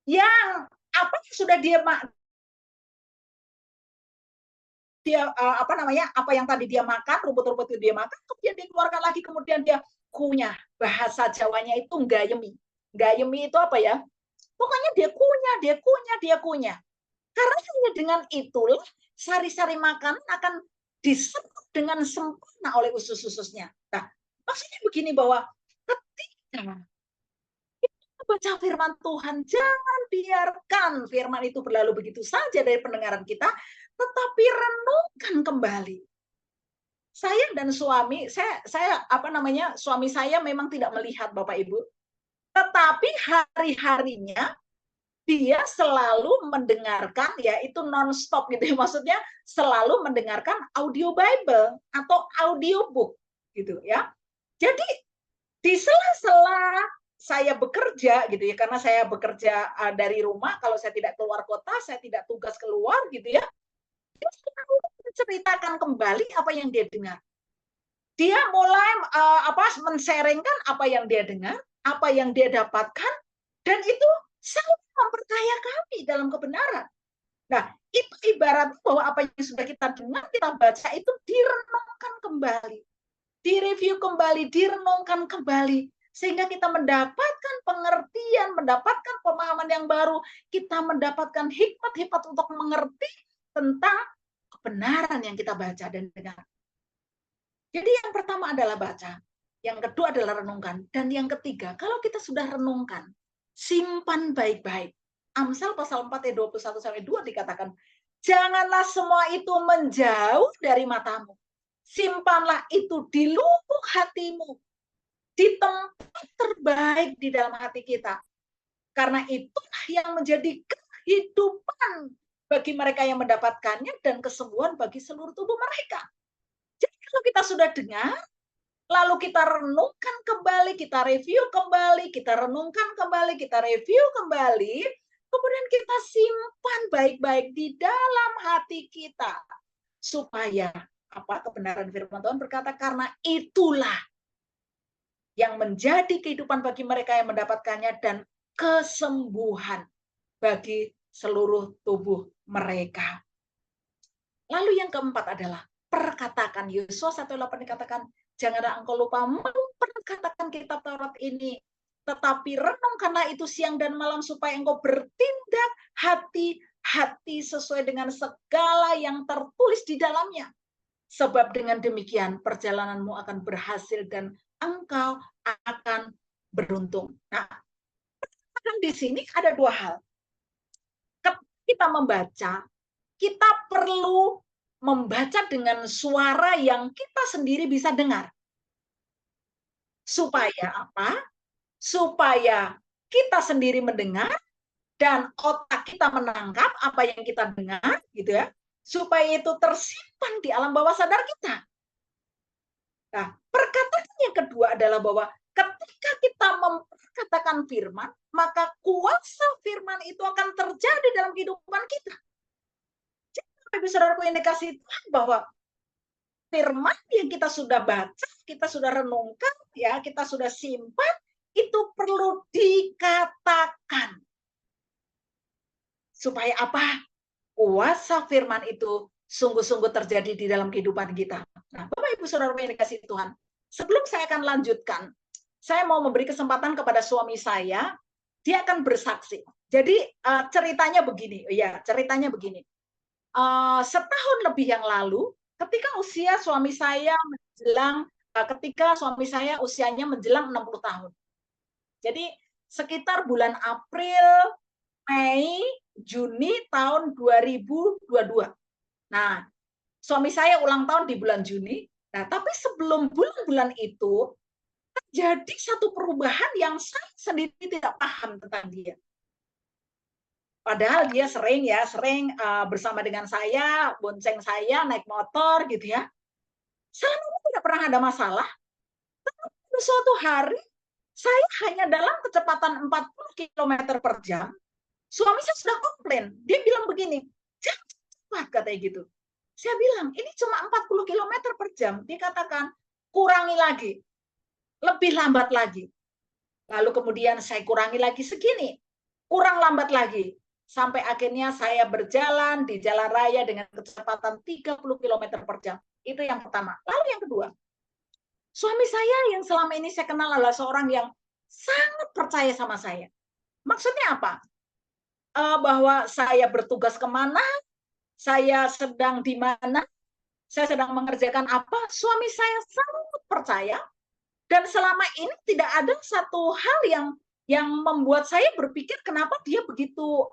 yang apa yang sudah dia apa namanya, apa yang tadi dia makan, rumput-rumput itu dia makan, kemudian dikeluarkan lagi, kemudian dia kunyah. Bahasa Jawanya itu gayemi. Gayemi itu apa ya? Pokoknya dia kunyah, dia kunyah, dia kunyah. Karena hanya dengan itulah sari-sari makanan akan diserap dengan sempurna oleh usus-ususnya. Nah, maksudnya begini bahwa ketika kita baca firman Tuhan, jangan biarkan firman itu berlalu begitu saja dari pendengaran kita, tetapi renungkan kembali. Saya dan suami, saya apa namanya, suami saya memang tidak melihat Bapak Ibu, tetapi hari-harinya dia selalu mendengarkan, ya itu non-stop gitu ya, maksudnya selalu mendengarkan audio Bible atau audio book gitu ya. Jadi di sela-sela saya bekerja gitu ya, karena saya bekerja dari rumah, kalau saya tidak keluar kota, saya tidak tugas keluar gitu ya, dia selalu menceritakan kembali apa yang dia dengar. Dia mulai men-sharingkan apa yang dia dengar, apa yang dia dapatkan, dan itu sangat memperkaya kami dalam kebenaran. Nah, itu ibarat bahwa apa yang sudah kita dengar, kita baca itu direnungkan kembali, direview kembali, direnungkan kembali, sehingga kita mendapatkan pengertian, mendapatkan pemahaman yang baru, kita mendapatkan hikmat-hikmat untuk mengerti tentang kebenaran yang kita baca dan dengar. Jadi yang pertama adalah baca, yang kedua adalah renungkan, dan yang ketiga, kalau kita sudah renungkan, simpan baik-baik. Amsal pasal 4 ayat 21-2 dikatakan, janganlah semua itu menjauh dari matamu. Simpanlah itu di lubuk hatimu, di tempat terbaik di dalam hati kita. Karena itulah yang menjadi kehidupan bagi mereka yang mendapatkannya dan kesembuhan bagi seluruh tubuh mereka. Jadi kalau kita sudah dengar, lalu kita renungkan kembali, kita review kembali, kita renungkan kembali, kita review kembali, kemudian kita simpan baik-baik di dalam hati kita. Supaya kebenaran firman Tuhan berkata, karena itulah yang menjadi kehidupan bagi mereka yang mendapatkannya dan kesembuhan bagi seluruh tubuh mereka. Lalu yang keempat adalah perkatakan. Yosua 1:8 dikatakan, janganlah engkau lupa memperkatakan kitab Taurat ini, tetapi renungkanlah itu siang dan malam supaya engkau bertindak hati-hati sesuai dengan segala yang tertulis di dalamnya. Sebab dengan demikian perjalananmu akan berhasil dan engkau akan beruntung. Nah, di sini ada dua hal. Ketika kita membaca, kita perlu membaca dengan suara yang kita sendiri bisa dengar. Supaya apa? Supaya kita sendiri mendengar dan otak kita menangkap apa yang kita dengar, gitu ya. Supaya itu tersimpan di alam bawah sadar kita. Nah, perkataan yang kedua adalah bahwa ketika kita memperkatakan firman, maka kuasa firman itu akan terjadi dalam kehidupan kita. Jadi, saudaraku yang dikasihi Tuhan, bahwa firman yang kita sudah baca, kita sudah renungkan, ya, kita sudah simpan, itu perlu dikatakan. Supaya apa? Kuasa firman itu sungguh-sungguh terjadi di dalam kehidupan kita. Nah, Bapak Ibu Saudaraku yang dikasihi Tuhan, sebelum saya akan lanjutkan, saya mau memberi kesempatan kepada suami saya, dia akan bersaksi. Jadi ceritanya begini, setahun lebih yang lalu, ketika suami saya usianya menjelang 60 tahun. Jadi sekitar bulan April, Mei, Juni tahun 2022. Nah, suami saya ulang tahun di bulan Juni. Nah, tapi sebelum bulan-bulan itu, jadi satu perubahan yang saya sendiri tidak paham tentang dia. Padahal dia sering bersama dengan saya, bonceng saya, naik motor gitu ya. Selama ini tidak pernah ada masalah. Tapi suatu hari, saya hanya dalam kecepatan 40 km per jam, suami saya sudah komplain. Dia bilang begini, jangan cepat, katanya gitu. Saya bilang, ini cuma 40 km per jam. Dia katakan, kurangi lagi, lebih lambat lagi. Lalu kemudian saya kurangi lagi segini, kurang lambat lagi. Sampai akhirnya saya berjalan di jalan raya dengan kecepatan 30 km per jam. Itu yang pertama. Lalu yang kedua, suami saya yang selama ini saya kenal adalah seorang yang sangat percaya sama saya. Maksudnya apa? Bahwa saya bertugas kemana, saya sedang di mana, saya sedang mengerjakan apa, suami saya sangat percaya. Dan selama ini tidak ada satu hal yang membuat saya berpikir kenapa dia begitu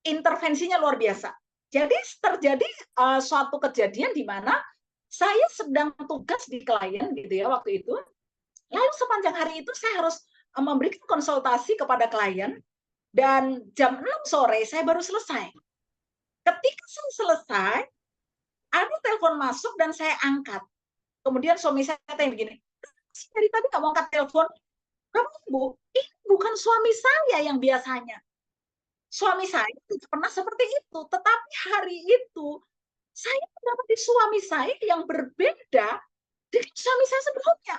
intervensinya luar biasa. Jadi terjadi suatu kejadian di mana saya sedang tugas di klien gitu ya waktu itu. Lalu sepanjang hari itu saya harus memberikan konsultasi kepada klien dan jam 6 sore saya baru selesai. Ketika saya selesai, ada telepon masuk dan saya angkat. Kemudian suami saya tanya begini, dari tadi nggak mau angkat telepon, kamu Bu, ini bukan suami saya yang biasanya. Suami saya tidak pernah seperti itu, tetapi hari itu saya mendapati suami saya yang berbeda dengan suami saya sebelumnya.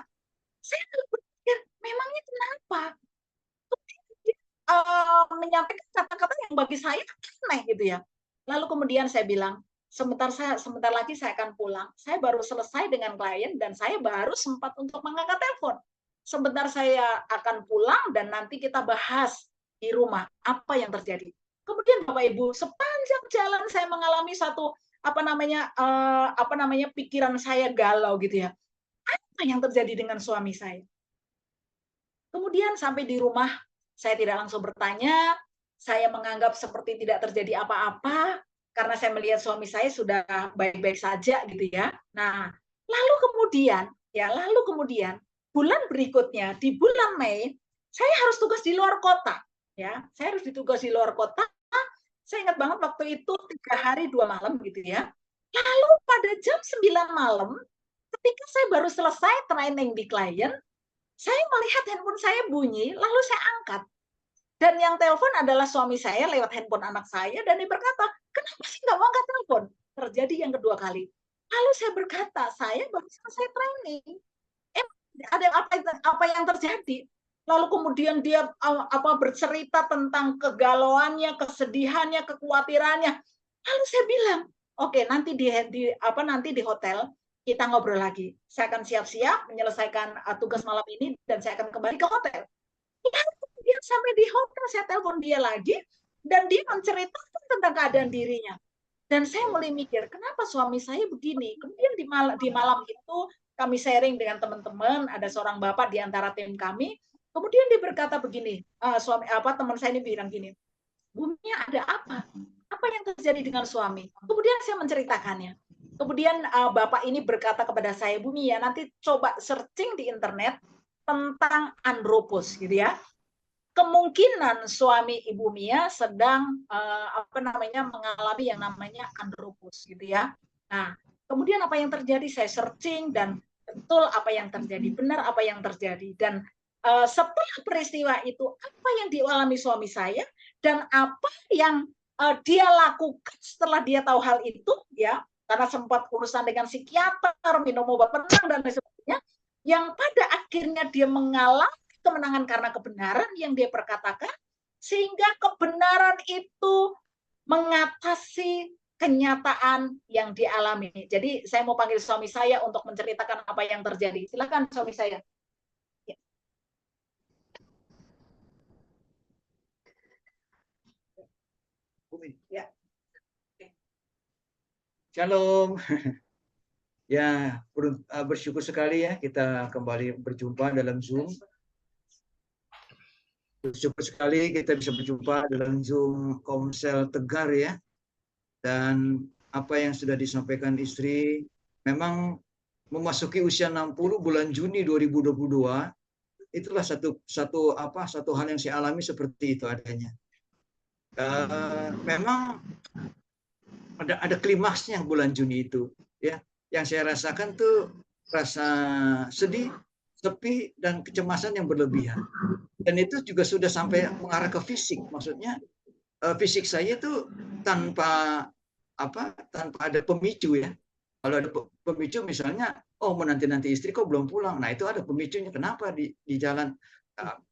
Saya berpikir, memangnya kenapa? Menyampaikan kata-kata yang bagi saya aneh gitu ya. Lalu kemudian saya bilang, sebentar lagi saya akan pulang. Saya baru selesai dengan klien dan saya baru sempat untuk mengangkat telepon. Sebentar saya akan pulang dan nanti kita bahas di rumah apa yang terjadi. Kemudian Bapak Ibu, sepanjang jalan saya mengalami satu pikiran saya galau gitu ya. Apa yang terjadi dengan suami saya? Kemudian sampai di rumah saya tidak langsung bertanya, saya menganggap seperti tidak terjadi apa-apa karena saya melihat suami saya sudah baik-baik saja gitu ya. Nah, lalu kemudian bulan berikutnya di bulan Mei saya harus tugas di luar kota ya. Saya harus ditugas di luar kota. Saya ingat banget waktu itu 3 hari 2 malam gitu ya. Lalu pada jam 9 malam ketika saya baru selesai training di klien, saya melihat handphone saya bunyi, lalu saya angkat. Dan yang telepon adalah suami saya lewat handphone anak saya, dan dia berkata, kenapa sih nggak mau angkat telepon? Terjadi yang kedua kali. Lalu saya berkata, saya baru selesai training. Ada apa yang terjadi? Lalu kemudian dia bercerita tentang kegalauannya, kesedihannya, kekhawatirannya. Lalu saya bilang, oke, nanti di hotel kita ngobrol lagi. Saya akan siap-siap menyelesaikan tugas malam ini dan saya akan kembali ke hotel. Lalu kemudian sampai di hotel saya telepon dia lagi dan dia menceritakan tentang keadaan dirinya. Dan saya mulai mikir, kenapa suami saya begini? Kemudian di malam itu kami sharing dengan teman-teman, ada seorang bapak di antara tim kami. Kemudian dia berkata begini, teman saya ini bilang gini, Bu Mia, ada apa? Apa yang terjadi dengan suami? Kemudian saya menceritakannya. Kemudian bapak ini berkata kepada saya, Bu Mia, nanti coba searching di internet tentang andropos, gitu ya. Kemungkinan suami Ibu Mia sedang mengalami yang namanya andropos, gitu ya. Nah, kemudian apa yang terjadi? Saya searching dan betul apa yang terjadi, benar apa yang terjadi. Dan setelah peristiwa itu, apa yang dialami suami saya dan apa yang dia lakukan setelah dia tahu hal itu, ya, karena sempat urusan dengan psikiater, minum obat penenang dan lain sebagainya, yang pada akhirnya dia mengalami kemenangan karena kebenaran yang dia perkatakan, sehingga kebenaran itu mengatasi kenyataan yang dialami. Jadi saya mau panggil suami saya untuk menceritakan apa yang terjadi. Silakan suami saya. Ya. Shalom. Ya, bersyukur sekali ya kita kembali berjumpa dalam Zoom. Bersyukur sekali kita bisa berjumpa dalam Zoom Komsel Tegar ya. Dan apa yang sudah disampaikan istri, memang memasuki usia 60 bulan Juni 2022, itulah satu hal yang saya alami seperti itu adanya. Memang ada klimaksnya bulan Juni itu, ya. Yang saya rasakan tuh rasa sedih, sepi, dan kecemasan yang berlebihan. Dan itu juga sudah sampai mengarah ke fisik. Maksudnya fisik saya itu tanpa ada pemicu, ya. Kalau ada pemicu misalnya, oh menanti istri kok belum pulang. Nah, itu ada pemicunya. Kenapa di jalan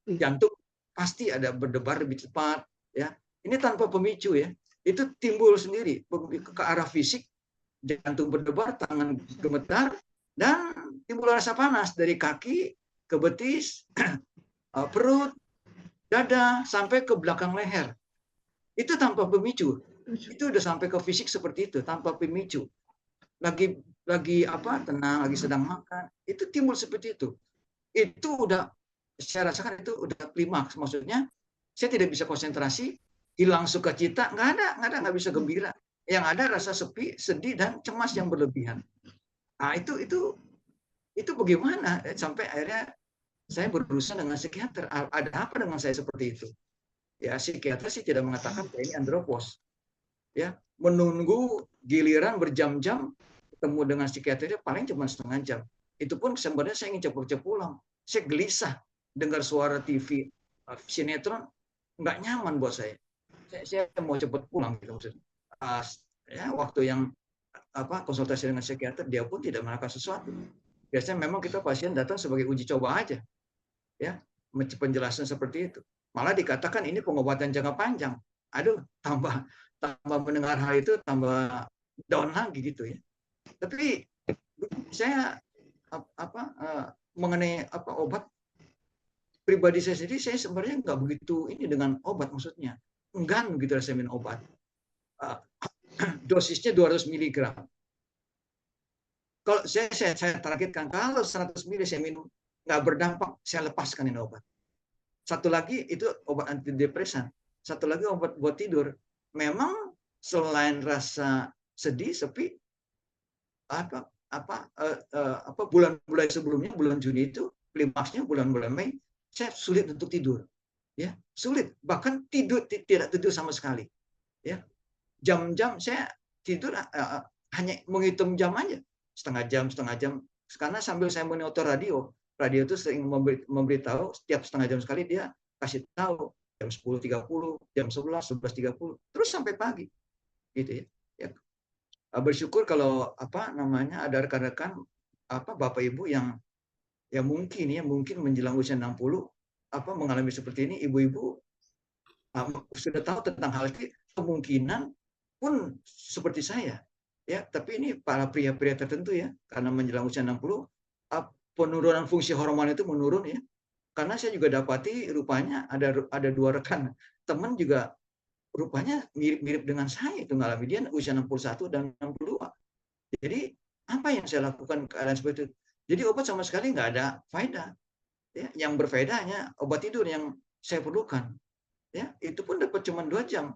jantung pasti ada berdebar lebih cepat, ya. Ini tanpa pemicu, ya. Itu timbul sendiri ke arah fisik, jantung berdebar, tangan gemetar, dan timbul rasa panas dari kaki ke betis, perut, dada, sampai ke belakang leher. Itu tanpa pemicu. Itu udah sampai ke fisik seperti itu, tanpa pemicu. Lagi tenang, lagi sedang makan, itu timbul seperti itu. Itu udah, saya rasakan itu udah klimaks. Maksudnya saya tidak bisa konsentrasi, hilang sukacita, nggak bisa gembira. Yang ada rasa sepi, sedih, dan cemas yang berlebihan. Nah, itu bagaimana sampai akhirnya saya berurusan dengan psikiater. Ada apa dengan saya seperti itu? Ya, psikiater sih tidak mengatakan ini andropos. Ya, menunggu giliran berjam-jam ketemu dengan psikiater paling cuma setengah jam. Itu pun sebenarnya saya ingin cepat-cepat pulang. Saya gelisah dengar suara TV, sinetron, nggak nyaman buat saya. Saya mau cepat pulang gitu maksudnya. Ya, waktu yang konsultasi dengan psikiater, dia pun tidak melakukan sesuatu. Biasanya memang kita pasien datang sebagai uji coba aja, ya, penjelasan seperti itu. Malah dikatakan ini pengobatan jangka panjang. Aduh, tambah mendengar hal itu tambah down lagi gitu, ya. Tapi saya mengenai obat pribadi saya sendiri, saya sebenarnya nggak begitu ini dengan obat, maksudnya enggan begitu saya minum obat. Dosisnya 200 mg. Kalau saya targetkan kalau 100 mg saya minum nggak berdampak, saya lepaskan ini obat. Satu lagi itu obat antidepresan. Satu lagi obat buat tidur. Memang selain rasa sedih, sepi, bulan-bulan sebelumnya, bulan Juni itu klimaksnya bulan-bulan Mei, saya sulit untuk tidur, ya, sulit, bahkan tidak tidur sama sekali, ya. Jam-jam saya tidur hanya menghitung jam aja, setengah jam, karena sambil saya monitor radio itu sering memberitahu setiap setengah jam sekali, dia kasih tahu jam 10.30, jam 11.30, terus sampai pagi, gitu, ya. Bersyukur kalau ada rekan-rekan Bapak Ibu yang mungkin menjelang usia 60 mengalami seperti ini. Ibu-ibu sudah tahu tentang hal itu, kemungkinan pun seperti saya, ya. Tapi ini para pria-pria tertentu, ya, karena menjelang usia 60 penurunan fungsi hormon itu menurun, ya. Karena saya juga dapati rupanya ada dua rekan teman juga rupanya mirip-mirip dengan saya itu ngalami, dia usia 61 dan 62. Jadi apa yang saya lakukan keadaan seperti itu? Jadi obat sama sekali nggak ada faedah. Ya, yang berfaedah hanya obat tidur yang saya perlukan. Ya, itu pun dapat cuma 2 jam.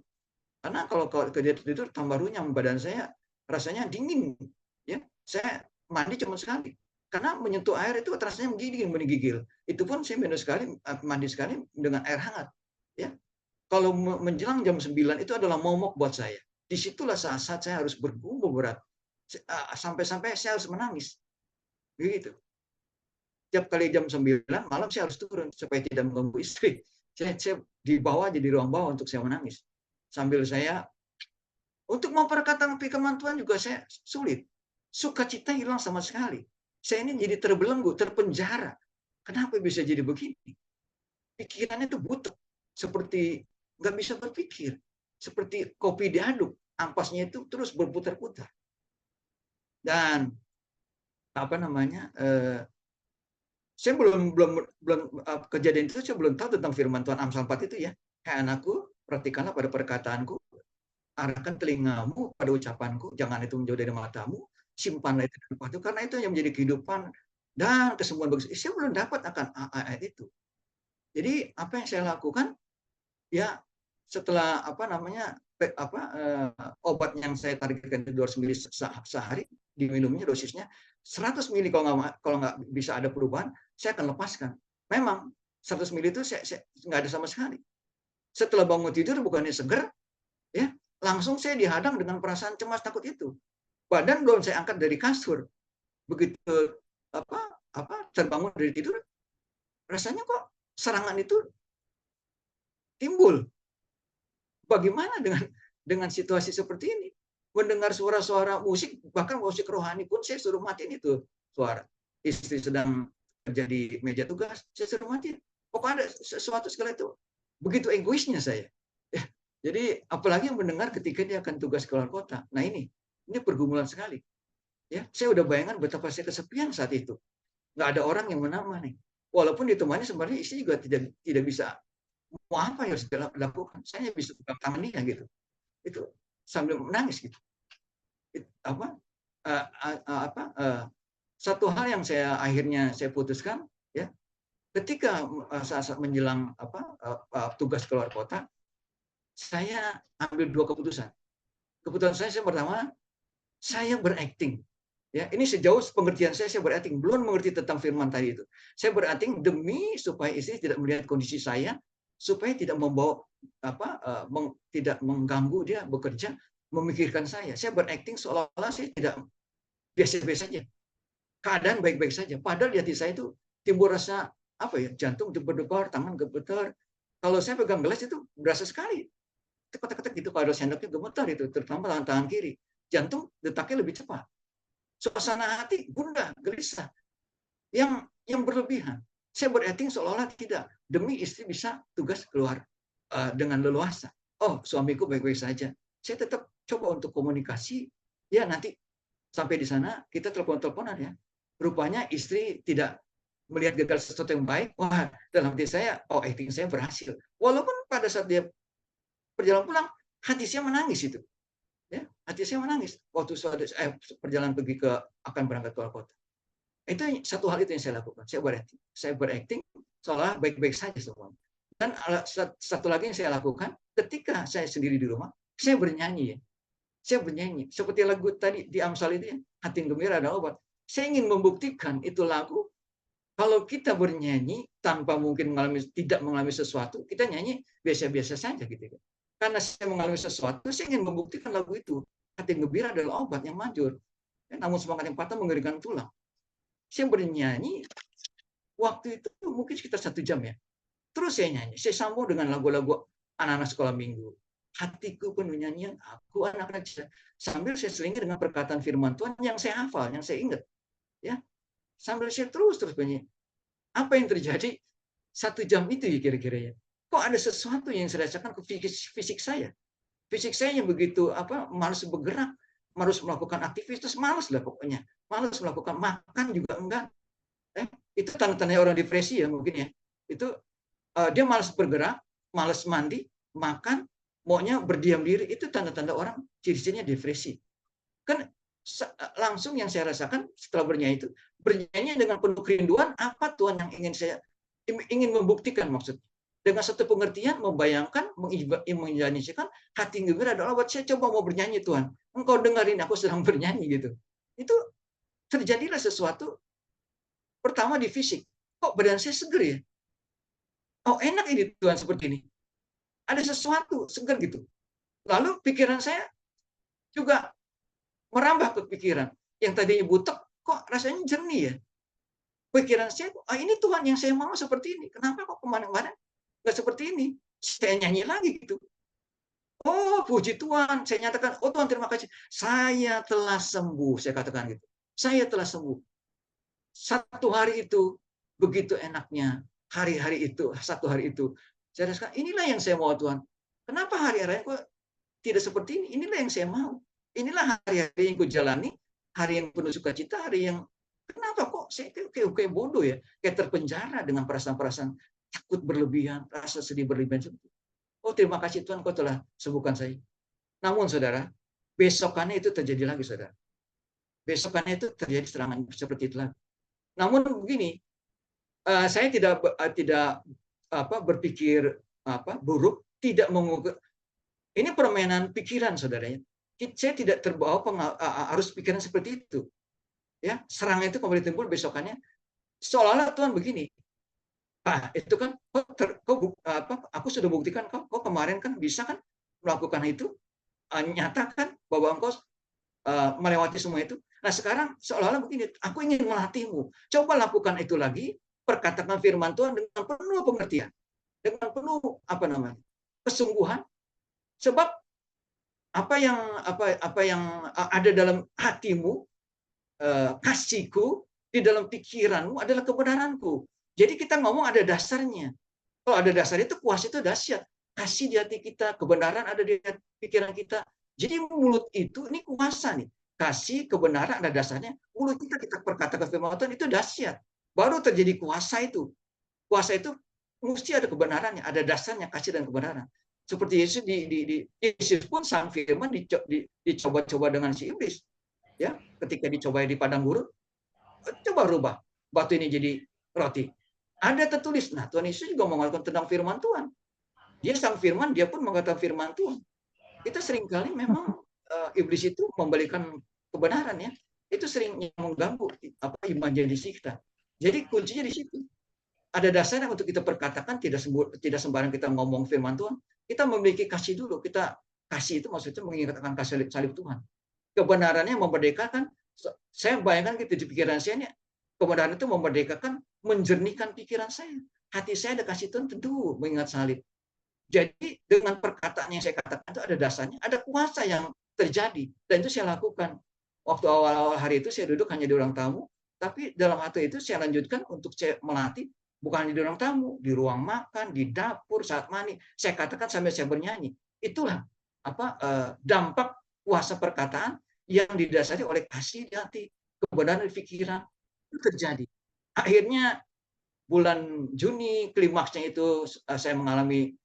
Karena kalau tidur tambah runyam, badan saya rasanya dingin. Ya, saya mandi cuma sekali. Karena menyentuh air itu rasanya menggigil. Itu pun saya mandi sekali dengan air hangat. Ya. Kalau menjelang jam 9 itu adalah momok buat saya. Disitulah saat saya harus bergumul berat. Sampai-sampai saya harus menangis. Begitu. Tiap kali jam 9 malam saya harus turun supaya tidak mengganggu istri. Saya di bawah aja, di ruang bawah untuk saya menangis. Sambil saya untuk memperkatakan firman Tuhan juga saya sulit. Sukacita hilang sama sekali. Saya ini jadi terbelenggu, terpenjara. Kenapa bisa jadi begini? Pikirannya itu butek. Seperti nggak bisa berpikir, seperti kopi diaduk, ampasnya itu terus berputar-putar. Dan saya belum kejadian itu saya belum tahu tentang firman Tuhan Amsal 4 itu, ya. Hai anakku, perhatikanlah pada perkataanku, arahkan telingamu pada ucapanku, jangan itu menjauh dari matamu, simpanlah itu dalam hatimu, karena itu yang menjadi kehidupan dan kesembuhan bagi saya. Belum dapat akan ayat itu. Jadi apa yang saya lakukan, ya, setelah obat yang saya targetkan itu 200 ml sehari, diminumnya dosisnya 100 mili, kalau nggak bisa ada perubahan, saya akan lepaskan. Memang 100 mili itu saya nggak ada sama sekali. Setelah bangun tidur bukannya seger, ya langsung saya dihadang dengan perasaan cemas takut itu. Badan belum saya angkat dari kasur, begitu terbangun dari tidur, rasanya kok serangan itu timbul. Bagaimana dengan situasi seperti ini? Mendengar suara-suara musik, bahkan musik rohani pun saya suruh matiin itu suara. Istri sedang kerja di meja tugas, saya suruh matiin. Pokoknya ada sesuatu segala itu. Begitu egoisnya saya. Ya, jadi apalagi yang mendengar ketika dia akan tugas keluar kota. Nah ini pergumulan sekali. Ya, saya udah bayangkan betapa saya kesepian saat itu. Nggak ada orang yang menemani. Walaupun ditemani sebenarnya istri juga tidak bisa mau apa yang harus dilakukan. Saya bisa pegang tangan dia gitu. Itu sambil menangis gitu. Satu hal yang akhirnya saya putuskan, ya, ketika saat menjelang tugas keluar kota, saya ambil 2 keputusan. Keputusan saya pertama, saya berakting. Ya, ini sejauh pengertian saya berakting, belum mengerti tentang firman tadi itu. Saya berakting demi supaya istri tidak melihat kondisi saya, supaya tidak membawa tidak mengganggu dia bekerja, memikirkan saya. Saya berakting seolah-olah saya tidak biasa-biasa saja. Keadaan baik-baik saja. Padahal di hati saya itu timbul rasa jantung berdebar, tangan gemetar. Kalau saya pegang gelas itu berasa sekali. Ketek-ketek gitu, kalau sendoknya gemetar itu, terutama tangan kiri. Jantung detaknya lebih cepat. Suasana hati gundah, gelisah. Yang berlebihan. Saya berakting seolah-olah tidak. Demi istri bisa tugas keluar dengan leluasa. Oh, suamiku baik-baik saja. Saya tetap coba untuk komunikasi. Ya, nanti sampai di sana kita telepon-teleponan ya. Rupanya istri tidak melihat gagal sesuatu yang baik. Wah, dalam hati saya, acting saya berhasil. Walaupun pada saat dia perjalanan pulang, hati saya menangis itu. Ya, hati saya menangis waktu perjalanan pergi akan berangkat keluar kota. Itu satu hal itu yang saya lakukan. Saya berakting seolah baik-baik saja semua. Dan satu lagi yang saya lakukan, ketika saya sendiri di rumah, saya bernyanyi. Ya. Saya bernyanyi seperti lagu tadi di Amsal itu, ya, hati yang gembira adalah obat. Saya ingin membuktikan itu lagu. Kalau kita bernyanyi tanpa mungkin tidak mengalami sesuatu, kita nyanyi biasa-biasa saja gitu. Karena saya mengalami sesuatu, saya ingin membuktikan lagu itu. Hati yang gembira adalah obat yang manjur. Ya, namun semangat yang patah mengeringkan tulang. Saya bernyanyi, waktu itu mungkin sekitar 1 jam ya. Terus saya nyanyi. Saya sambung dengan lagu-lagu anak-anak sekolah minggu. Hatiku penuh nyanyian, aku anak-anak cinta. Sambil saya selingi dengan perkataan firman Tuhan yang saya hafal, yang saya ingat. Ya, sambil saya terus bernyanyi. Apa yang terjadi 1 jam itu ya kira-kira ya? Kok ada sesuatu yang saya rasakan ke fisik saya? Fisik saya yang begitu malas bergerak, malas melakukan aktivitas, malas lah pokoknya. Malas melakukan makan juga enggak. Itu tanda-tanda orang depresi ya mungkin ya. Itu dia malas bergerak, malas mandi, makan, maunya berdiam diri. Itu tanda-tanda orang ciri-cirinya depresi. Kan langsung yang saya rasakan setelah bernyanyi itu, bernyanyi dengan penuh kerinduan apa Tuhan yang ingin membuktikan maksudnya. Dengan satu pengertian, membayangkan, mengimaginasikan, hati gembira adalah buat saya coba mau bernyanyi Tuhan. Engkau dengarin aku sedang bernyanyi gitu. Itu terjadilah sesuatu pertama di fisik. Kok badan saya seger ya? Oh enak ini Tuhan seperti ini. Ada sesuatu seger gitu. Lalu pikiran saya juga merambah ke pikiran. Yang tadinya butek, kok rasanya jernih ya? Pikiran saya, ini Tuhan yang saya mau seperti ini. Kenapa kok kemarin-kemarin nggak seperti ini? Saya nyanyi lagi gitu. Oh, puji Tuhan. Saya nyatakan, oh Tuhan terima kasih. Saya telah sembuh. Saya katakan gitu. Saya telah sembuh. 1 hari itu, begitu enaknya. Hari-hari itu, 1 hari itu. Saya rasakan, inilah yang saya mau Tuhan. Kenapa hari-hari kok tidak seperti ini? Inilah yang saya mau. Inilah hari-hari yang kujalani. Hari yang penuh sukacita. Hari yang, kenapa kok saya kayak bodoh ya? Kayak terpenjara dengan perasaan-perasaan takut berlebihan, rasa sedih berlebihan. Oh terima kasih Tuhan kau telah sembuhkan saya. Namun saudara, besokannya itu terjadi lagi saudara. Besokannya itu terjadi serangan seperti itu lagi. Namun begini, saya tidak berpikir buruk, tidak mengukur. Ini permainan pikiran saudaranya. saya tidak terbawa arus pikiran seperti itu. Ya, serangan itu kembali timbul besokannya, seolah-olah Tuhan begini, itu kan aku sudah buktikan kau kemarin kan bisa kan melakukan itu, nyatakan bahwa engkau melewati semua itu. Nah sekarang seolah-olah begini, aku ingin melatihmu, coba lakukan itu lagi, perkatakan firman Tuhan dengan penuh pengertian, dengan penuh kesungguhan, sebab apa yang ada dalam hatimu, kasihku di dalam pikiranmu adalah kebenaranku. Jadi kita ngomong ada dasarnya. Kalau ada dasar itu, kuasa itu dahsyat. Kasih di hati kita, kebenaran ada di pikiran kita. Jadi mulut itu ini kuasa nih. Kasih, kebenaran ada dasarnya. Mulut kita perkatakan firman Tuhan itu dahsyat. Baru terjadi kuasa itu. Kuasa itu mesti ada kebenarannya, ada dasarnya kasih dan kebenaran. Seperti Yesus Yesus pun sang firman dicoba-coba dengan si iblis. Ya, ketika dicoba di padang gurun, coba rubah batu ini jadi roti. Ada tertulis. Nah, Tuhan Yesus juga mengatakan tentang firman Tuhan. Dia sang firman, dia pun mengatakan firman Tuhan. Kita seringkali memang iblis itu membalikan kebenaran ya. Itu sering mengganggu imajinasi kita. Jadi kuncinya di situ. Ada dasarnya untuk kita perkatakan, tidak sembarang kita ngomong firman Tuhan. Kita memiliki kasih dulu. Kita kasih itu maksudnya mengingatkan kasih salib Tuhan. Kebenarannya memerdekakan. Saya bayangkan gitu di pikiran saya, kebenaran itu memerdekakan, menjernihkan pikiran saya. Hati saya ada kasih Tuhan, tentu mengingat salib. Jadi dengan perkataan yang saya katakan itu ada dasarnya, ada kuasa yang terjadi. Dan itu saya lakukan. Waktu awal-awal hari itu saya duduk hanya di ruang tamu, tapi dalam hati itu saya lanjutkan untuk saya melatih, bukan di ruang tamu, di ruang makan, di dapur, saat mandi. Saya katakan sambil saya bernyanyi. Itulah dampak kuasa perkataan yang didasari oleh kasih di hati, kebenaran di pikiran, itu terjadi. Akhirnya bulan Juni, klimaksnya itu saya mengalami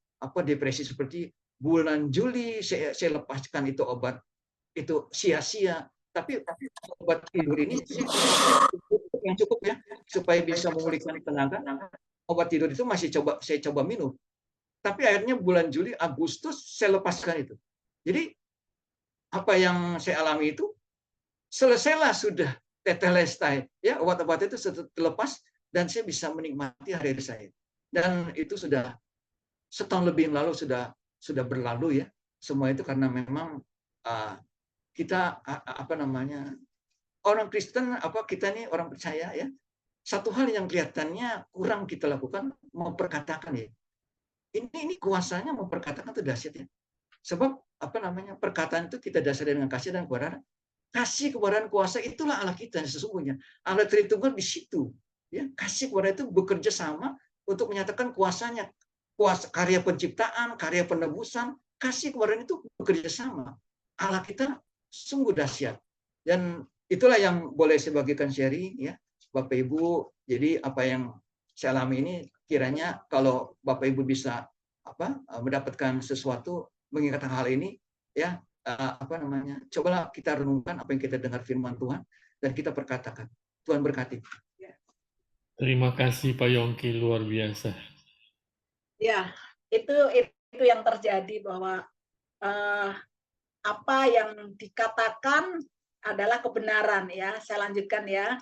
depresi seperti bulan Juli, saya lepaskan itu obat, itu sia-sia. Tapi obat tidur ini yang cukup ya, supaya bisa memulihkan tenaga. Obat tidur itu masih saya coba minum. Tapi akhirnya bulan Juli, Agustus saya lepaskan itu. Jadi apa yang saya alami itu selesailah sudah tetelestai ya, obat-obat itu sudah terlepas dan saya bisa menikmati hari saya. Dan itu sudah setahun lebih yang lalu sudah berlalu ya. Semua itu karena memang kita orang Kristen, kita nih orang percaya ya. Satu hal yang kelihatannya kurang kita lakukan, memperkatakan ya. Ini kuasanya memperkatakan itu dahsyat ya. Sebab perkataan itu kita dasari dengan kasih dan kebenaran. Kasih, kebenaran, kuasa itulah Allah kita sesungguhnya. Allah Tritunggal di situ. Ya, kasih kebenaran itu bekerja sama untuk menyatakan kuasanya. Kuasa karya penciptaan, karya penebusan, kasih kebenaran itu bekerja sama. Allah kita sungguh dahsyat. Dan itulah yang boleh saya bagikan sharing ya, Bapak Ibu. Jadi apa yang saya alami ini kiranya kalau Bapak Ibu bisa mendapatkan sesuatu mengingatkan hal ini ya, cobalah kita renungkan apa yang kita dengar firman Tuhan dan kita perkatakan. Tuhan berkati. Terima kasih Pak Yongki, luar biasa. Ya, itu yang terjadi bahwa apa yang dikatakan adalah kebenaran ya. Saya lanjutkan ya.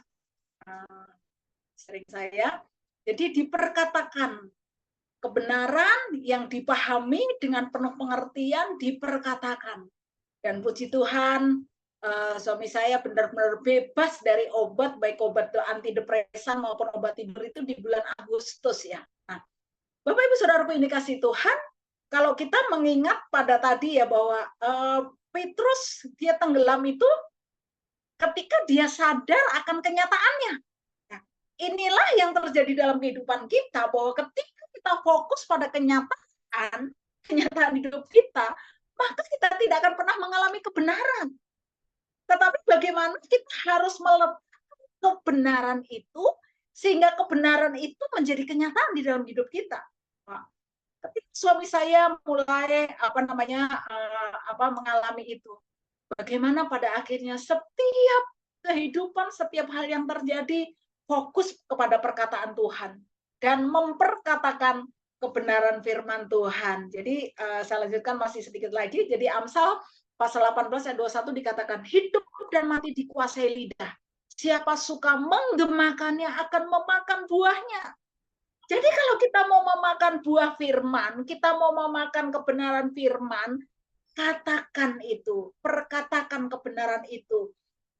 Sering saya. Jadi diperkatakan kebenaran yang dipahami dengan penuh pengertian diperkatakan. Dan puji Tuhan, suami saya benar-benar bebas dari obat, baik obat antidepresan maupun obat tidur itu di bulan Agustus ya. Nah, Bapak Ibu Saudaraku ini kasih Tuhan, kalau kita mengingat pada tadi ya bahwa Petrus dia tenggelam itu ketika dia sadar akan kenyataannya. Nah, inilah yang terjadi dalam kehidupan kita, bahwa ketika kita fokus pada kenyataan hidup kita, maka kita tidak akan pernah mengalami kebenaran. Tetapi bagaimana kita harus meletakkan kebenaran itu sehingga kebenaran itu menjadi kenyataan di dalam hidup kita. Ketika suami saya mulai mengalami itu, bagaimana pada akhirnya setiap kehidupan, setiap hal yang terjadi fokus kepada perkataan Tuhan dan memperkatakan kebenaran firman Tuhan. Jadi saya lanjutkan masih sedikit lagi. Jadi Amsal Pasal 18 ayat 21 dikatakan, hidup dan mati dikuasai lidah. Siapa suka menggemakannya akan memakan buahnya. Jadi kalau kita mau memakan buah firman, kita mau memakan kebenaran firman, katakan itu, perkatakan kebenaran itu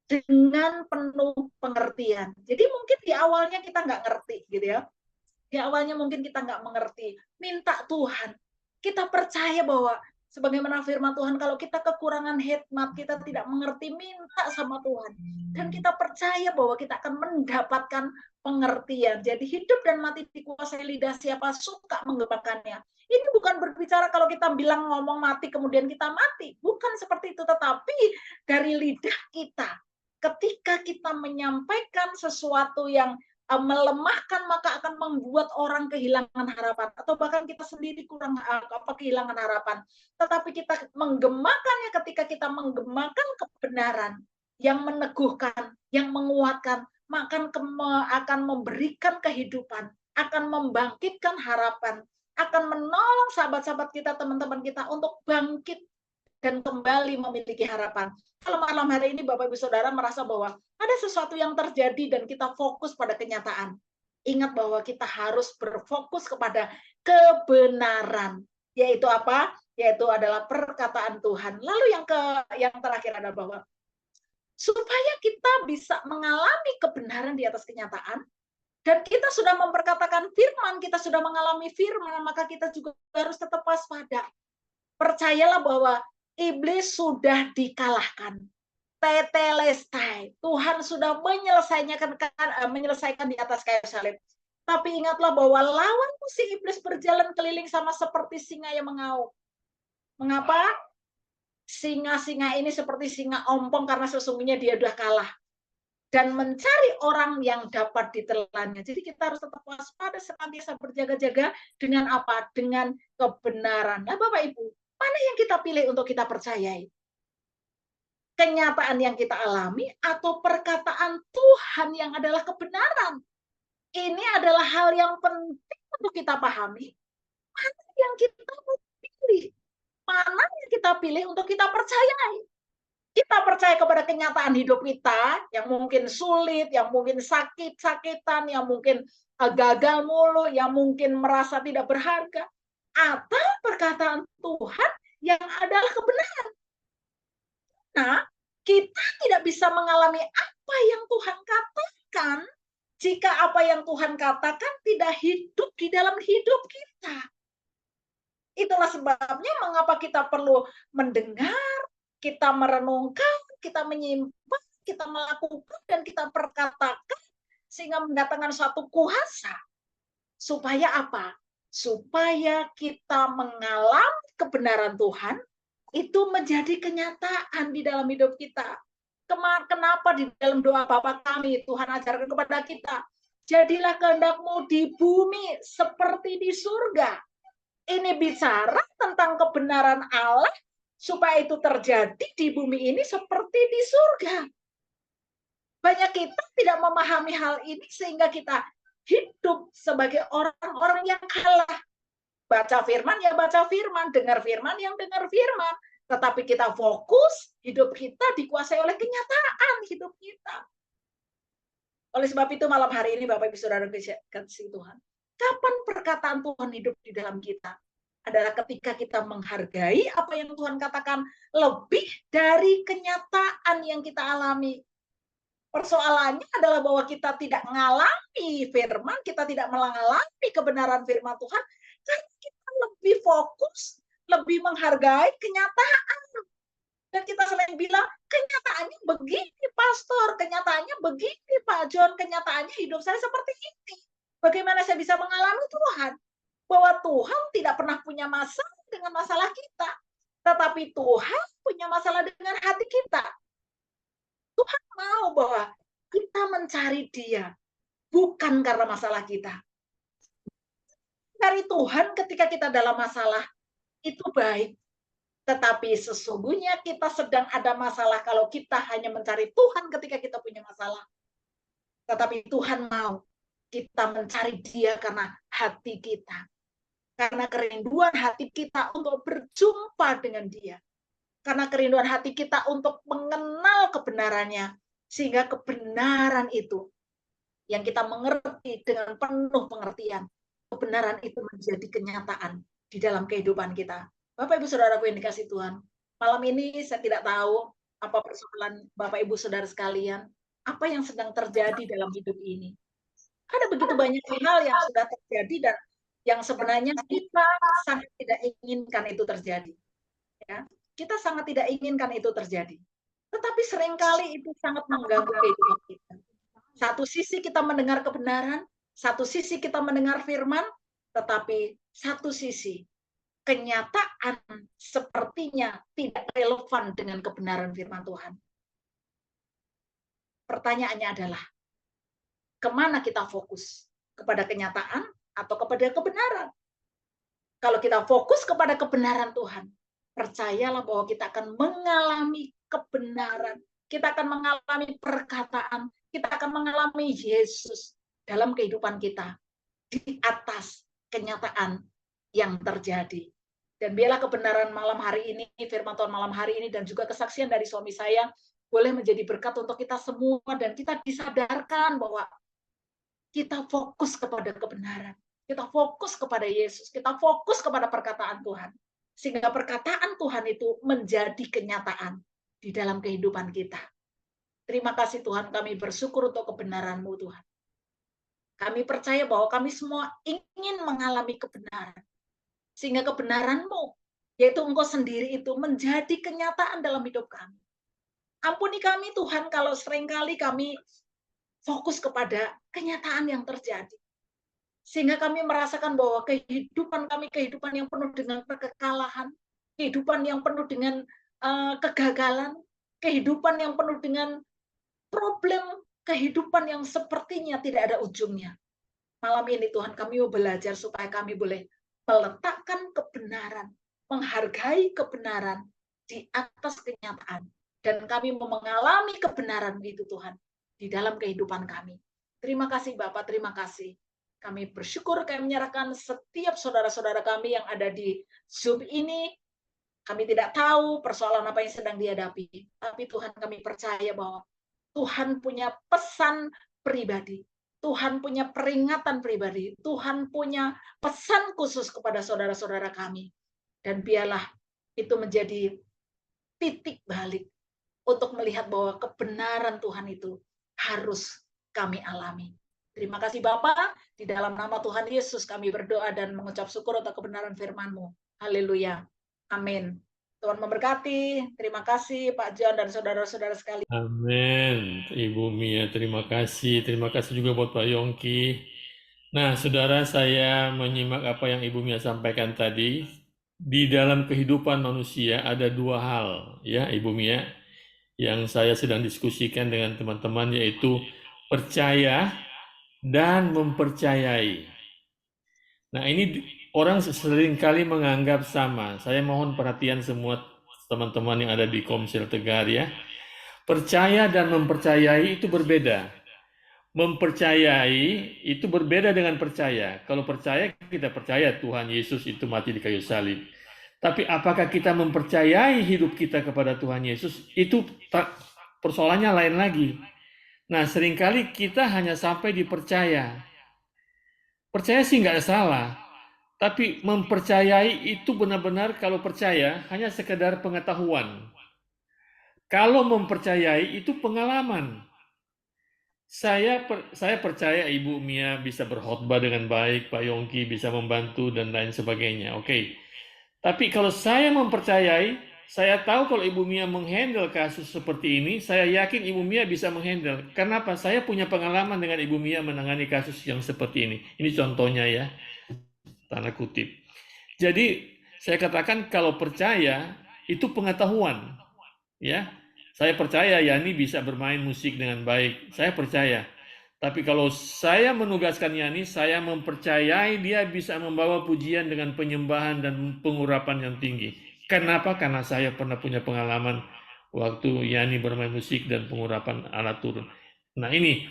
dengan penuh pengertian. Jadi mungkin di awalnya kita nggak ngerti, gitu ya. Di awalnya mungkin kita nggak mengerti. Minta Tuhan. Kita percaya bahwa sebagaimana firman Tuhan, kalau kita kekurangan hikmat, kita tidak mengerti, minta sama Tuhan. Dan kita percaya bahwa kita akan mendapatkan pengertian. Jadi hidup dan mati dikuasai lidah, siapa suka menggebakannya. Ini bukan berbicara kalau kita bilang ngomong mati, kemudian kita mati. Bukan seperti itu, tetapi dari lidah kita. Ketika kita menyampaikan sesuatu yang melemahkan, maka akan membuat orang kehilangan harapan, atau bahkan kita sendiri kehilangan harapan. Tetapi kita menggemakannya, ketika kita menggemakan kebenaran yang meneguhkan, yang menguatkan, maka akan memberikan kehidupan, akan membangkitkan harapan, akan menolong sahabat-sahabat kita, teman-teman kita untuk bangkit dan kembali memiliki harapan. Kalau malam hari ini Bapak Ibu Saudara merasa bahwa ada sesuatu yang terjadi dan kita fokus pada kenyataan, ingat bahwa kita harus berfokus kepada kebenaran. Yaitu apa? Yaitu adalah perkataan Tuhan. Lalu yang terakhir adalah bahwa supaya kita bisa mengalami kebenaran di atas kenyataan, dan kita sudah memperkatakan firman, kita sudah mengalami firman, maka kita juga harus tetap waspada. Percayalah bahwa iblis sudah dikalahkan. Tetelestai. Tuhan sudah menyelesaikan di atas kayu salib. Tapi ingatlah bahwa lawanmu si iblis berjalan keliling sama seperti singa yang mengaum. Mengapa? Singa-singa ini seperti singa ompong karena sesungguhnya dia sudah kalah. Dan mencari orang yang dapat ditelannya. Jadi kita harus tetap waspada, senantiasa berjaga-jaga dengan apa? Dengan kebenaran. Nah Bapak Ibu, mana yang kita pilih untuk kita percayai? Kenyataan yang kita alami atau perkataan Tuhan yang adalah kebenaran? Ini adalah hal yang penting untuk kita pahami. Mana yang kita pilih? Mana yang kita pilih untuk kita percayai? Kita percaya kepada kenyataan hidup kita yang mungkin sulit, yang mungkin sakit-sakitan, yang mungkin gagal mulu, yang mungkin merasa tidak berharga, atau perkataan Tuhan yang adalah kebenaran. Nah, kita tidak bisa mengalami apa yang Tuhan katakan jika apa yang Tuhan katakan tidak hidup di dalam hidup kita. Itulah sebabnya mengapa kita perlu mendengar, kita merenungkan, kita menyimpan, kita melakukan, dan kita perkatakan sehingga mendatangkan suatu kuasa. Supaya apa? Supaya kita mengalami kebenaran Tuhan, itu menjadi kenyataan di dalam hidup kita. Kenapa di dalam doa Bapa kami, Tuhan ajarkan kepada kita, jadilah kehendak-Mu di bumi seperti di surga. Ini bicara tentang kebenaran Allah, supaya itu terjadi di bumi ini seperti di surga. Banyak kita tidak memahami hal ini sehingga kita hidup sebagai orang-orang yang kalah. Baca firman ya baca firman, dengar firman yang dengar firman. Tetapi kita fokus, hidup kita dikuasai oleh kenyataan hidup kita. Oleh sebab itu malam hari ini Bapak Ibu Saudara kasih Tuhan, kapan perkataan Tuhan hidup di dalam kita? Adalah ketika kita menghargai apa yang Tuhan katakan lebih dari kenyataan yang kita alami. Persoalannya adalah bahwa kita tidak mengalami firman, kita tidak mengalami kebenaran firman Tuhan, karena kita lebih fokus, lebih menghargai kenyataan. Dan kita selain bilang, kenyataannya begini, Pastor, kenyataannya begini, Pak John, kenyataannya hidup saya seperti ini. Bagaimana saya bisa mengalami Tuhan? Bahwa Tuhan tidak pernah punya masalah dengan masalah kita. Tetapi Tuhan punya masalah dengan hati kita. Tuhan mau bahwa kita mencari Dia, bukan karena masalah kita. Cari Tuhan ketika kita dalam masalah, itu baik. Tetapi sesungguhnya kita sedang ada masalah kalau kita hanya mencari Tuhan ketika kita punya masalah. Tetapi Tuhan mau kita mencari Dia karena hati kita. Karena kerinduan hati kita untuk berjumpa dengan Dia. karena kerinduan hati kita untuk mengenal kebenarannya, sehingga kebenaran itu yang kita mengerti dengan penuh pengertian, kebenaran itu menjadi kenyataan di dalam kehidupan kita. Bapak Ibu Saudaraku yang dikasih Tuhan, malam ini saya tidak tahu apa persoalan Bapak Ibu Saudara sekalian, apa yang sedang terjadi dalam hidup ini. Ada begitu banyak hal yang sudah terjadi dan yang sebenarnya kita sangat tidak inginkan itu terjadi. Ya, kita sangat tidak inginkan itu terjadi. Tetapi seringkali itu sangat mengganggu kehidupan kita. Satu sisi kita mendengar kebenaran, satu sisi kita mendengar firman, tetapi satu sisi kenyataan sepertinya tidak relevan dengan kebenaran firman Tuhan. Pertanyaannya adalah, kemana kita fokus? Kepada kenyataan atau kepada kebenaran? Kalau kita fokus kepada kebenaran Tuhan, percayalah bahwa kita akan mengalami kebenaran, kita akan mengalami perkataan, kita akan mengalami Yesus dalam kehidupan kita di atas kenyataan yang terjadi. Dan biarlah kebenaran malam hari ini, firman Tuhan malam hari ini, dan juga kesaksian dari suami saya boleh menjadi berkat untuk kita semua, dan kita disadarkan bahwa kita fokus kepada kebenaran, kita fokus kepada Yesus, kita fokus kepada perkataan Tuhan, sehingga perkataan Tuhan itu menjadi kenyataan di dalam kehidupan kita. Terima kasih Tuhan, kami bersyukur untuk kebenaran-Mu Tuhan. Kami percaya bahwa kami semua ingin mengalami kebenaran, sehingga kebenaran-Mu, yaitu Engkau sendiri itu menjadi kenyataan dalam hidup kami. Ampuni kami Tuhan kalau seringkali kami fokus kepada kenyataan yang terjadi. Sehingga kami merasakan bahwa kehidupan kami, kehidupan yang penuh dengan kekalahan, kehidupan yang penuh dengan kegagalan, kehidupan yang penuh dengan problem, kehidupan yang sepertinya tidak ada ujungnya. Malam ini Tuhan, kami mau belajar supaya kami boleh meletakkan kebenaran, menghargai kebenaran di atas kenyataan. Dan kami mau mengalami kebenaran itu Tuhan di dalam kehidupan kami. Terima kasih Bapak, terima kasih. Kami bersyukur kami menyerahkan setiap saudara-saudara kami yang ada di Zoom ini. Kami tidak tahu persoalan apa yang sedang dihadapi. Tapi Tuhan, kami percaya bahwa Tuhan punya pesan pribadi. Tuhan punya peringatan pribadi. Tuhan punya pesan khusus kepada saudara-saudara kami. Dan biarlah itu menjadi titik balik untuk melihat bahwa kebenaran Tuhan itu harus kami alami. Terima kasih Bapa, di dalam nama Tuhan Yesus kami berdoa dan mengucap syukur untuk kebenaran firman-Mu. Haleluya. Amin. Tuhan memberkati. Terima kasih Pak John dan saudara-saudara sekalian. Amin. Ibu Mia, terima kasih. Terima kasih juga buat Pak Yongki. Nah, saudara, saya menyimak apa yang Ibu Mia sampaikan tadi. Di dalam kehidupan manusia ada dua hal, ya Ibu Mia, yang saya sedang diskusikan dengan teman-teman, yaitu percaya dan mempercayai. Nah, ini orang seringkali menganggap sama. Saya mohon perhatian semua teman-teman yang ada di Komsel Tegar ya. Percaya dan mempercayai itu berbeda. Mempercayai itu berbeda dengan percaya. Kalau percaya, kita percaya Tuhan Yesus itu mati di kayu salib. Tapi apakah kita mempercayai hidup kita kepada Tuhan Yesus? Itu persoalannya lain lagi. Nah, seringkali kita hanya sampai dipercaya. Percaya sih nggak salah, tapi mempercayai itu benar-benar kalau percaya hanya sekedar pengetahuan. Kalau mempercayai itu pengalaman. Saya percaya Ibu Mia bisa berkhotbah dengan baik, Pak Yongki bisa membantu dan lain sebagainya. Oke. Tapi kalau saya mempercayai, saya tahu kalau Ibu Mia menghandle kasus seperti ini, saya yakin Ibu Mia bisa menghandle. Kenapa? Saya punya pengalaman dengan Ibu Mia menangani kasus yang seperti ini. Ini contohnya ya, tanda kutip. Jadi saya katakan kalau percaya itu pengetahuan, ya. Saya percaya Yani bisa bermain musik dengan baik. Saya percaya. Tapi kalau saya menugaskan Yani, saya mempercayai dia bisa membawa pujian dengan penyembahan dan pengurapan yang tinggi. Kenapa? Karena saya pernah punya pengalaman waktu Yani bermain musik dan pengurapan alat turun. Nah ini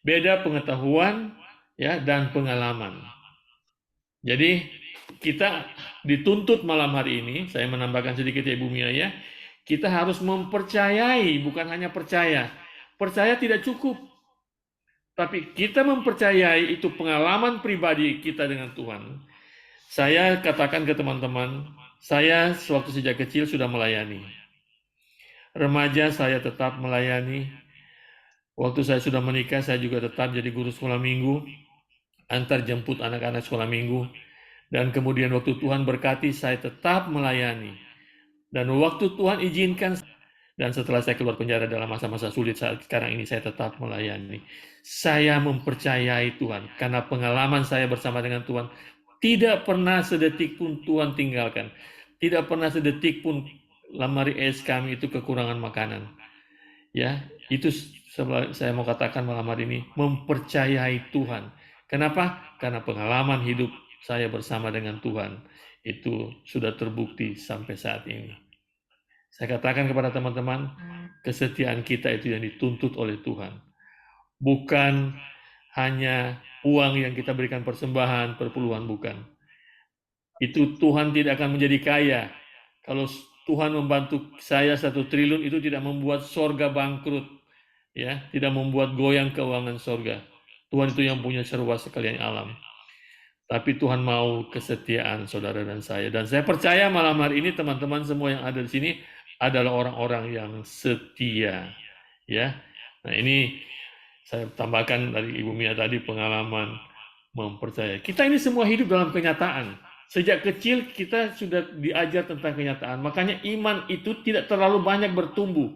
beda pengetahuan ya dan pengalaman. Jadi kita dituntut malam hari ini, saya menambahkan sedikit ya Ibu Mia ya, Kita harus mempercayai, bukan hanya percaya. Percaya tidak cukup. Tapi kita mempercayai itu pengalaman pribadi kita dengan Tuhan. Saya katakan ke teman-teman, saya sewaktu sejak kecil sudah melayani. Remaja saya tetap melayani. Waktu saya sudah menikah, saya juga tetap jadi guru sekolah minggu, antar jemput anak-anak sekolah minggu. Dan kemudian waktu Tuhan berkati, saya tetap melayani. Dan waktu Tuhan izinkan, dan setelah saya keluar penjara dalam masa-masa sulit saat sekarang ini, saya tetap melayani. Saya mempercayai Tuhan, karena pengalaman saya bersama dengan Tuhan, tidak pernah sedetik pun Tuhan tinggalkan. Tidak pernah sedetik pun lemari es kami itu kekurangan makanan. Ya, itu saya mau katakan malam hari ini, mempercayai Tuhan. Kenapa? Karena pengalaman hidup saya bersama dengan Tuhan itu sudah terbukti sampai saat ini. Saya katakan kepada teman-teman, kesetiaan kita itu yang dituntut oleh Tuhan. Bukan hanya uang yang kita berikan persembahan, perpuluhan, bukan. Itu Tuhan tidak akan menjadi kaya. Kalau Tuhan membantu saya 1 triliun, itu tidak membuat sorga bangkrut. Ya, tidak membuat goyang keuangan sorga. Tuhan itu yang punya seruas sekalian alam. Tapi Tuhan mau kesetiaan saudara dan saya. Dan saya percaya malam hari ini teman-teman semua yang ada di sini adalah orang-orang yang setia. Ya, nah ini saya tambahkan dari Ibu Mia tadi pengalaman mempercayai. Kita ini semua hidup dalam kenyataan. Sejak kecil kita sudah diajar tentang kenyataan. Makanya iman itu tidak terlalu banyak bertumbuh.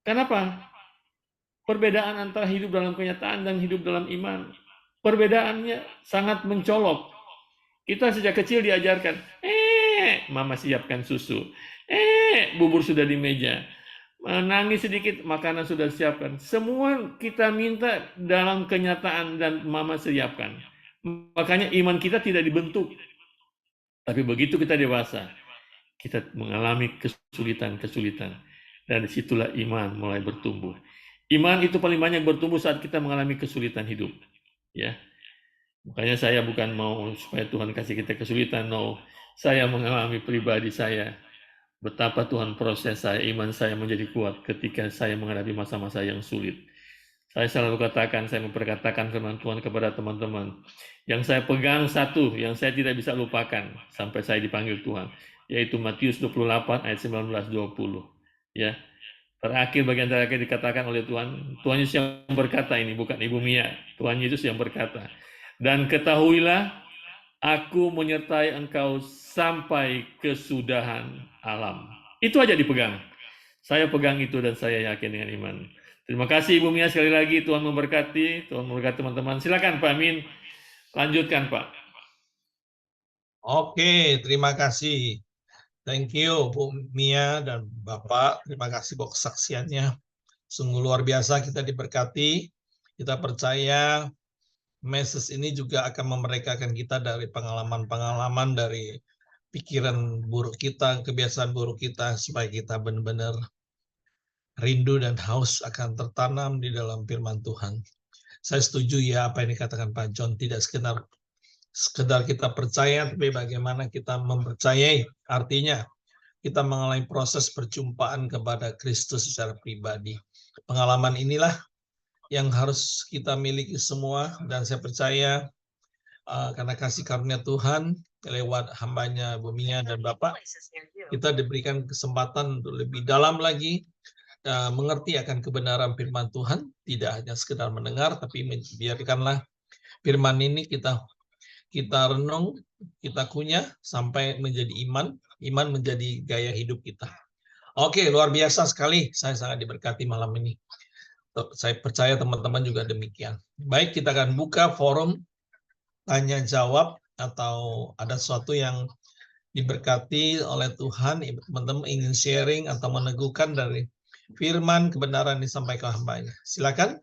Kenapa? Perbedaan antara hidup dalam kenyataan dan hidup dalam iman. Perbedaannya sangat mencolok. Kita sejak kecil diajarkan, mama siapkan susu. Bubur sudah di meja. Menangis sedikit, makanan sudah siapkan. Semua kita minta dalam kenyataan dan mama siapkan. Makanya iman kita tidak dibentuk. Tapi begitu kita dewasa, kita mengalami kesulitan-kesulitan. Dan disitulah iman mulai bertumbuh. Iman itu paling banyak bertumbuh saat kita mengalami kesulitan hidup. Ya, makanya saya bukan mau supaya Tuhan kasih kita kesulitan, no. Saya mengalami pribadi saya betapa Tuhan proses saya, iman saya menjadi kuat ketika saya menghadapi masa-masa yang sulit. Saya selalu katakan, saya memperkatakan firman Tuhan kepada teman-teman. Yang saya pegang satu, yang saya tidak bisa lupakan sampai saya dipanggil Tuhan, yaitu Matius 28 ayat 19-20. Ya, terakhir bagian terakhir dikatakan oleh Tuhan. Tuhan Yesus yang berkata ini, bukan Ibu Mia. Tuhan Yesus yang berkata, dan ketahuilah, aku menyertai engkau sampai kesudahan alam. Itu aja dipegang. Saya pegang itu dan saya yakin dengan iman. Terima kasih Ibu Mia sekali lagi. Tuhan memberkati. Tuhan memberkati teman-teman. Silakan Pak Amin. Lanjutkan Pak. Oke, terima kasih. Thank you Bu Mia dan Bapak. Terima kasih buat kesaksiannya. Sungguh luar biasa kita diberkati. Kita percaya message ini juga akan memerdekakan kita dari pengalaman-pengalaman, dari pikiran buruk kita, kebiasaan buruk kita, supaya kita benar-benar rindu dan haus akan tertanam di dalam firman Tuhan. Saya setuju ya apa yang dikatakan Pak John, tidak sekedar kita percaya, tapi bagaimana kita mempercayai. Artinya kita mengalami proses perjumpaan kepada Kristus secara pribadi. Pengalaman inilah yang harus kita miliki semua, dan saya percaya karena kasih karunia Tuhan lewat hambanya Bu Mia dan Bapak, kita diberikan kesempatan untuk lebih dalam lagi mengerti akan kebenaran firman Tuhan, tidak hanya sekedar mendengar, tapi biarkanlah firman ini kita renung, kita kunyah sampai menjadi iman menjadi gaya hidup kita. Oke, luar biasa sekali, saya sangat diberkati malam ini. Saya percaya teman-teman juga demikian. Baik, kita akan buka forum tanya jawab, atau ada sesuatu yang diberkati oleh Tuhan, teman-teman ingin sharing atau meneguhkan dari firman kebenaran disampaikan hambanya. Silakan.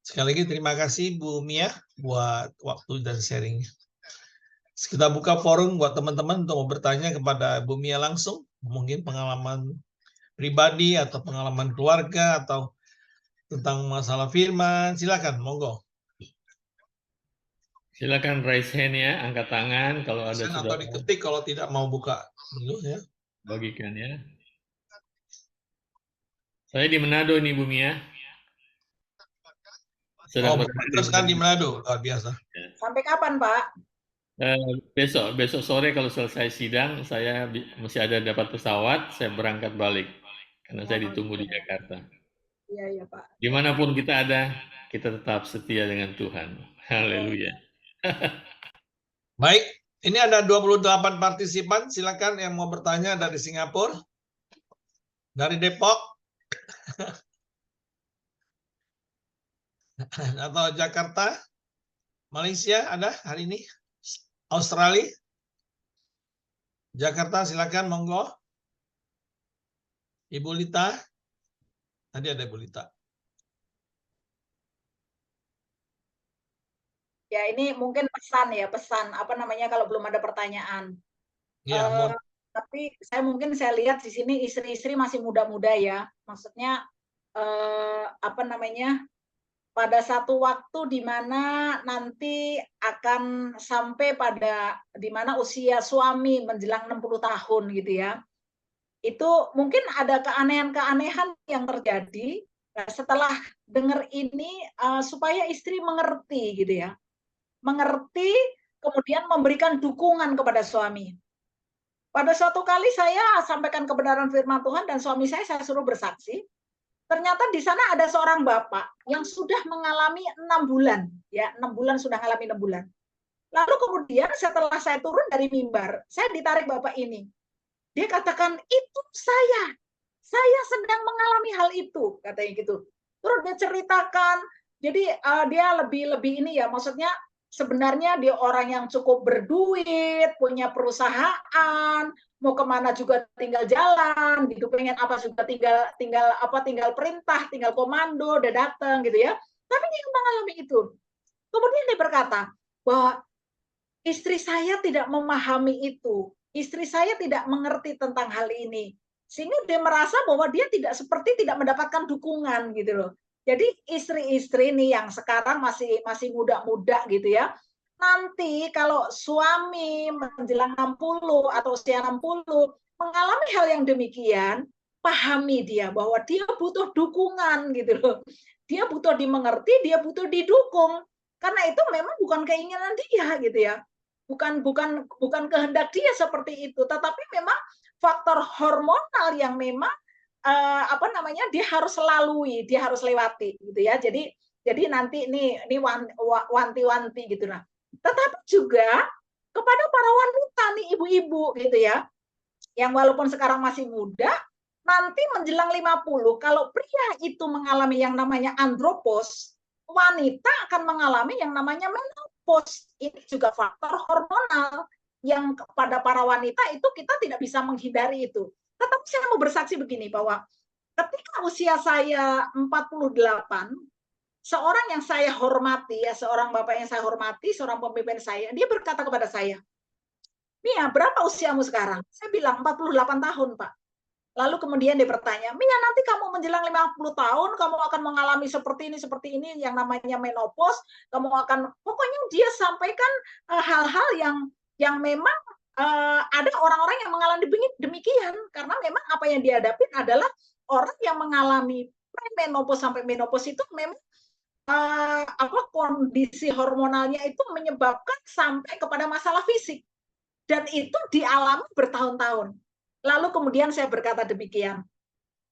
Sekali lagi terima kasih Bu Mia buat waktu dan sharingnya. Kita buka forum buat teman-teman untuk mau bertanya kepada Bu Mia langsung, mungkin pengalaman pribadi atau pengalaman keluarga atau tentang masalah firman. Silakan, monggo. Silakan raise hand ya, angkat tangan kalau ada Atau diketik kalau tidak mau buka dulu ya. Bagikan ya. Saya di Manado nih, Bu Mia. Sedang Oh, terus kan di Manado, luar biasa. Sampai kapan, Pak? Besok sore kalau selesai sidang, saya masih ada dapat pesawat, saya berangkat balik. Karena saya ditunggu di Jakarta. Iya, iya, Pak. Dimanapun kita ada, kita tetap setia dengan Tuhan. Haleluya. Baik, ini ada 28 partisipan. Silakan yang mau bertanya dari Singapura, dari Depok, atau Jakarta, Malaysia ada hari ini, Australia, Jakarta, silakan monggo. Ibu Lita, tadi ada Ibu Lita. Ya, ini mungkin pesan apa namanya kalau belum ada pertanyaan. Ya, Tapi saya lihat di sini istri-istri masih muda-muda ya. Maksudnya apa namanya? Pada satu waktu di mana nanti akan sampai pada di mana usia suami menjelang 60 tahun gitu ya. Itu mungkin ada keanehan-keanehan yang terjadi setelah dengar ini supaya istri mengerti gitu ya. Mengerti kemudian memberikan dukungan kepada suami. Pada suatu kali saya sampaikan kebenaran firman Tuhan dan suami saya suruh bersaksi. Ternyata di sana ada seorang bapak yang sudah mengalami 6 bulan, ya 6 bulan sudah mengalami 6 bulan. Lalu kemudian setelah saya turun dari mimbar, saya ditarik bapak ini. Dia katakan, itu saya sedang mengalami hal itu, katanya gitu. Terus dia ceritakan, jadi dia lebih ini ya, maksudnya sebenarnya dia orang yang cukup berduit, punya perusahaan, mau kemana juga tinggal jalan gitu, pengen apa juga tinggal perintah, tinggal komando, udah datang gitu ya. Tapi dia mengalami itu. Kemudian dia berkata bahwa istri saya tidak memahami itu, istri saya tidak mengerti tentang hal ini, sehingga dia merasa bahwa dia tidak mendapatkan dukungan gitu loh. Jadi istri-istri nih yang sekarang masih muda-muda gitu ya, nanti kalau suami menjelang 60 atau usia 60 mengalami hal yang demikian, pahami dia bahwa dia butuh dukungan gitu loh. Dia butuh dimengerti, dia butuh didukung. Karena itu memang bukan keinginan dia gitu ya. Bukan kehendak dia seperti itu, tetapi memang faktor hormonal yang memang apa namanya dia harus lalui, dia harus lewati gitu ya. Jadi nanti ini wanti-wanti gitu nah. Tetapi juga kepada para wanita nih ibu-ibu gitu ya, yang walaupun sekarang masih muda, nanti menjelang 50, kalau pria itu mengalami yang namanya andropos, wanita akan mengalami yang namanya menopause. Ini juga faktor hormonal yang pada para wanita itu kita tidak bisa menghindari itu. Tetapi saya mau bersaksi begini bahwa ketika usia saya 48, seorang yang saya hormati, ya seorang bapak yang saya hormati, seorang pemimpin saya, dia berkata kepada saya, Mia, berapa usiamu sekarang? Saya bilang 48 tahun, Pak. Lalu kemudian dia bertanya, Mia, nanti kamu menjelang 50 tahun, kamu akan mengalami seperti ini, yang namanya menopause, kamu akan, pokoknya dia sampaikan hal-hal yang memang ada orang-orang yang mengalami demikian, karena memang apa yang dihadapin adalah orang yang mengalami menopause sampai menopause itu memang kondisi hormonalnya itu menyebabkan sampai kepada masalah fisik. Dan itu dialami bertahun-tahun. Lalu kemudian saya berkata demikian,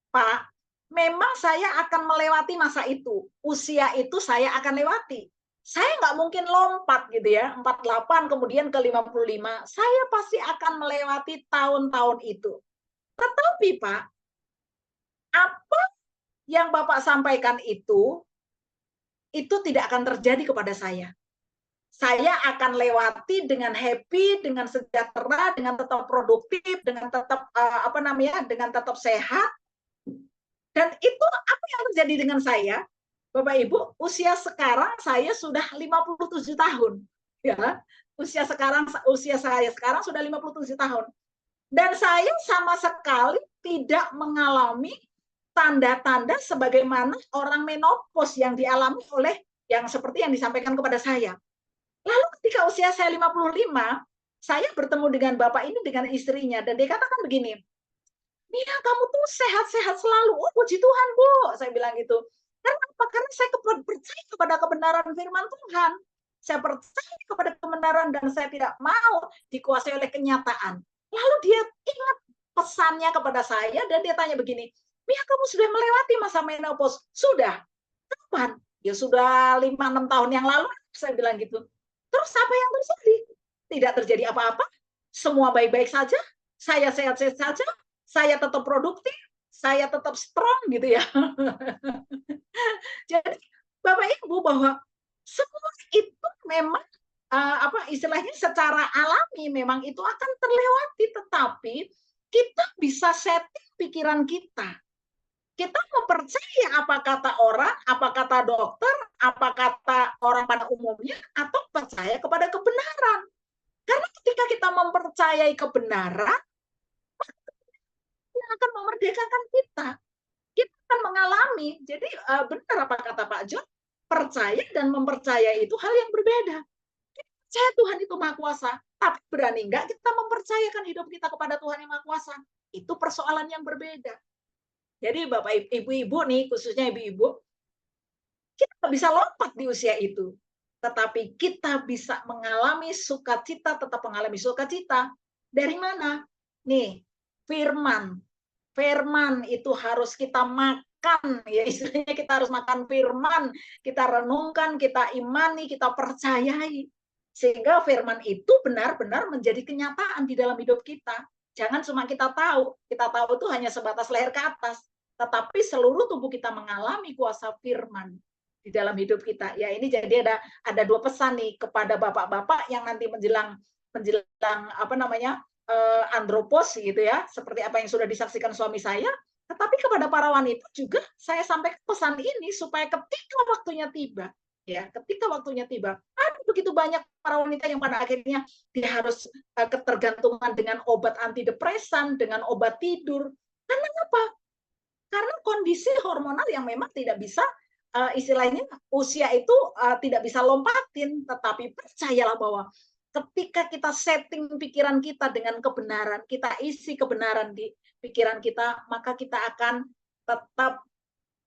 Pak, memang saya akan melewati masa itu. Usia itu saya akan lewati. Saya nggak mungkin lompat gitu ya, 48 kemudian ke 55. Saya pasti akan melewati tahun-tahun itu. Tetapi Pak, apa yang Bapak sampaikan itu tidak akan terjadi kepada saya. Saya akan lewati dengan happy, dengan sejahtera, dengan tetap produktif, dengan tetap dengan tetap sehat. Dan itu apa yang terjadi dengan saya, Bapak Ibu? Usia sekarang saya sudah 57 tahun, ya. Usia saya sekarang sudah 57 tahun. Dan saya sama sekali tidak mengalami tanda-tanda sebagaimana orang menopause yang dialami oleh yang seperti yang disampaikan kepada saya. Lalu ketika usia saya 55, saya bertemu dengan bapak ini dengan istrinya dan dia katakan begini, Mia kamu tuh sehat-sehat selalu. Oh puji Tuhan Bu, saya bilang gitu. Karena apa? Karena saya percaya kepada kebenaran firman Tuhan. Saya percaya kepada kebenaran dan saya tidak mau dikuasai oleh kenyataan. Lalu dia ingat pesannya kepada saya dan dia tanya begini, Mia kamu sudah melewati masa menopause? Sudah. Kapan? Ya sudah 5-6 tahun yang lalu, saya bilang gitu. Terus apa yang terjadi? Tidak terjadi apa-apa. Semua baik-baik saja. Saya sehat-sehat saja. Saya tetap produktif. Saya tetap strong gitu ya. Jadi Bapak Ibu bahwa semua itu memang istilahnya secara alami memang itu akan terlewati, tetapi kita bisa setting pikiran kita. Kita mempercaya apa kata orang, apa kata dokter, apa kata orang pada umumnya, atau percaya kepada kebenaran. Karena ketika kita mempercayai kebenaran, yang akan memerdekakan kita. Kita akan mengalami. Jadi benar apa kata Pak John, percaya dan mempercayai itu hal yang berbeda. Percaya Tuhan itu Maha Kuasa, tapi berani enggak kita mempercayakan hidup kita kepada Tuhan yang Maha Kuasa? Itu persoalan yang berbeda. Jadi Bapak Ibu-ibu nih, khususnya ibu-ibu, kita nggak bisa lompat di usia itu. Tetapi kita bisa mengalami sukacita, tetap mengalami sukacita. Dari mana? Nih, firman. Firman itu harus kita makan, ya istilahnya kita harus makan firman, kita renungkan, kita imani, kita percayai. Sehingga firman itu benar-benar menjadi kenyataan di dalam hidup kita. Jangan cuma kita tahu itu hanya sebatas leher ke atas, tetapi seluruh tubuh kita mengalami kuasa firman di dalam hidup kita. Ya ini jadi ada dua pesan nih kepada bapak-bapak yang nanti menjelang andropos gitu ya, seperti apa yang sudah disaksikan suami saya, tetapi kepada para wanita juga saya sampaikan pesan ini supaya ketika waktunya tiba, ya ketika waktunya tiba, ada begitu banyak para wanita yang pada akhirnya dia harus ketergantungan dengan obat antidepresan, dengan obat tidur. Karena apa? Karena kondisi hormonal yang memang tidak bisa istilahnya usia itu tidak bisa lompatin, tetapi percayalah bahwa ketika kita setting pikiran kita dengan kebenaran, kita isi kebenaran di pikiran kita, maka kita akan tetap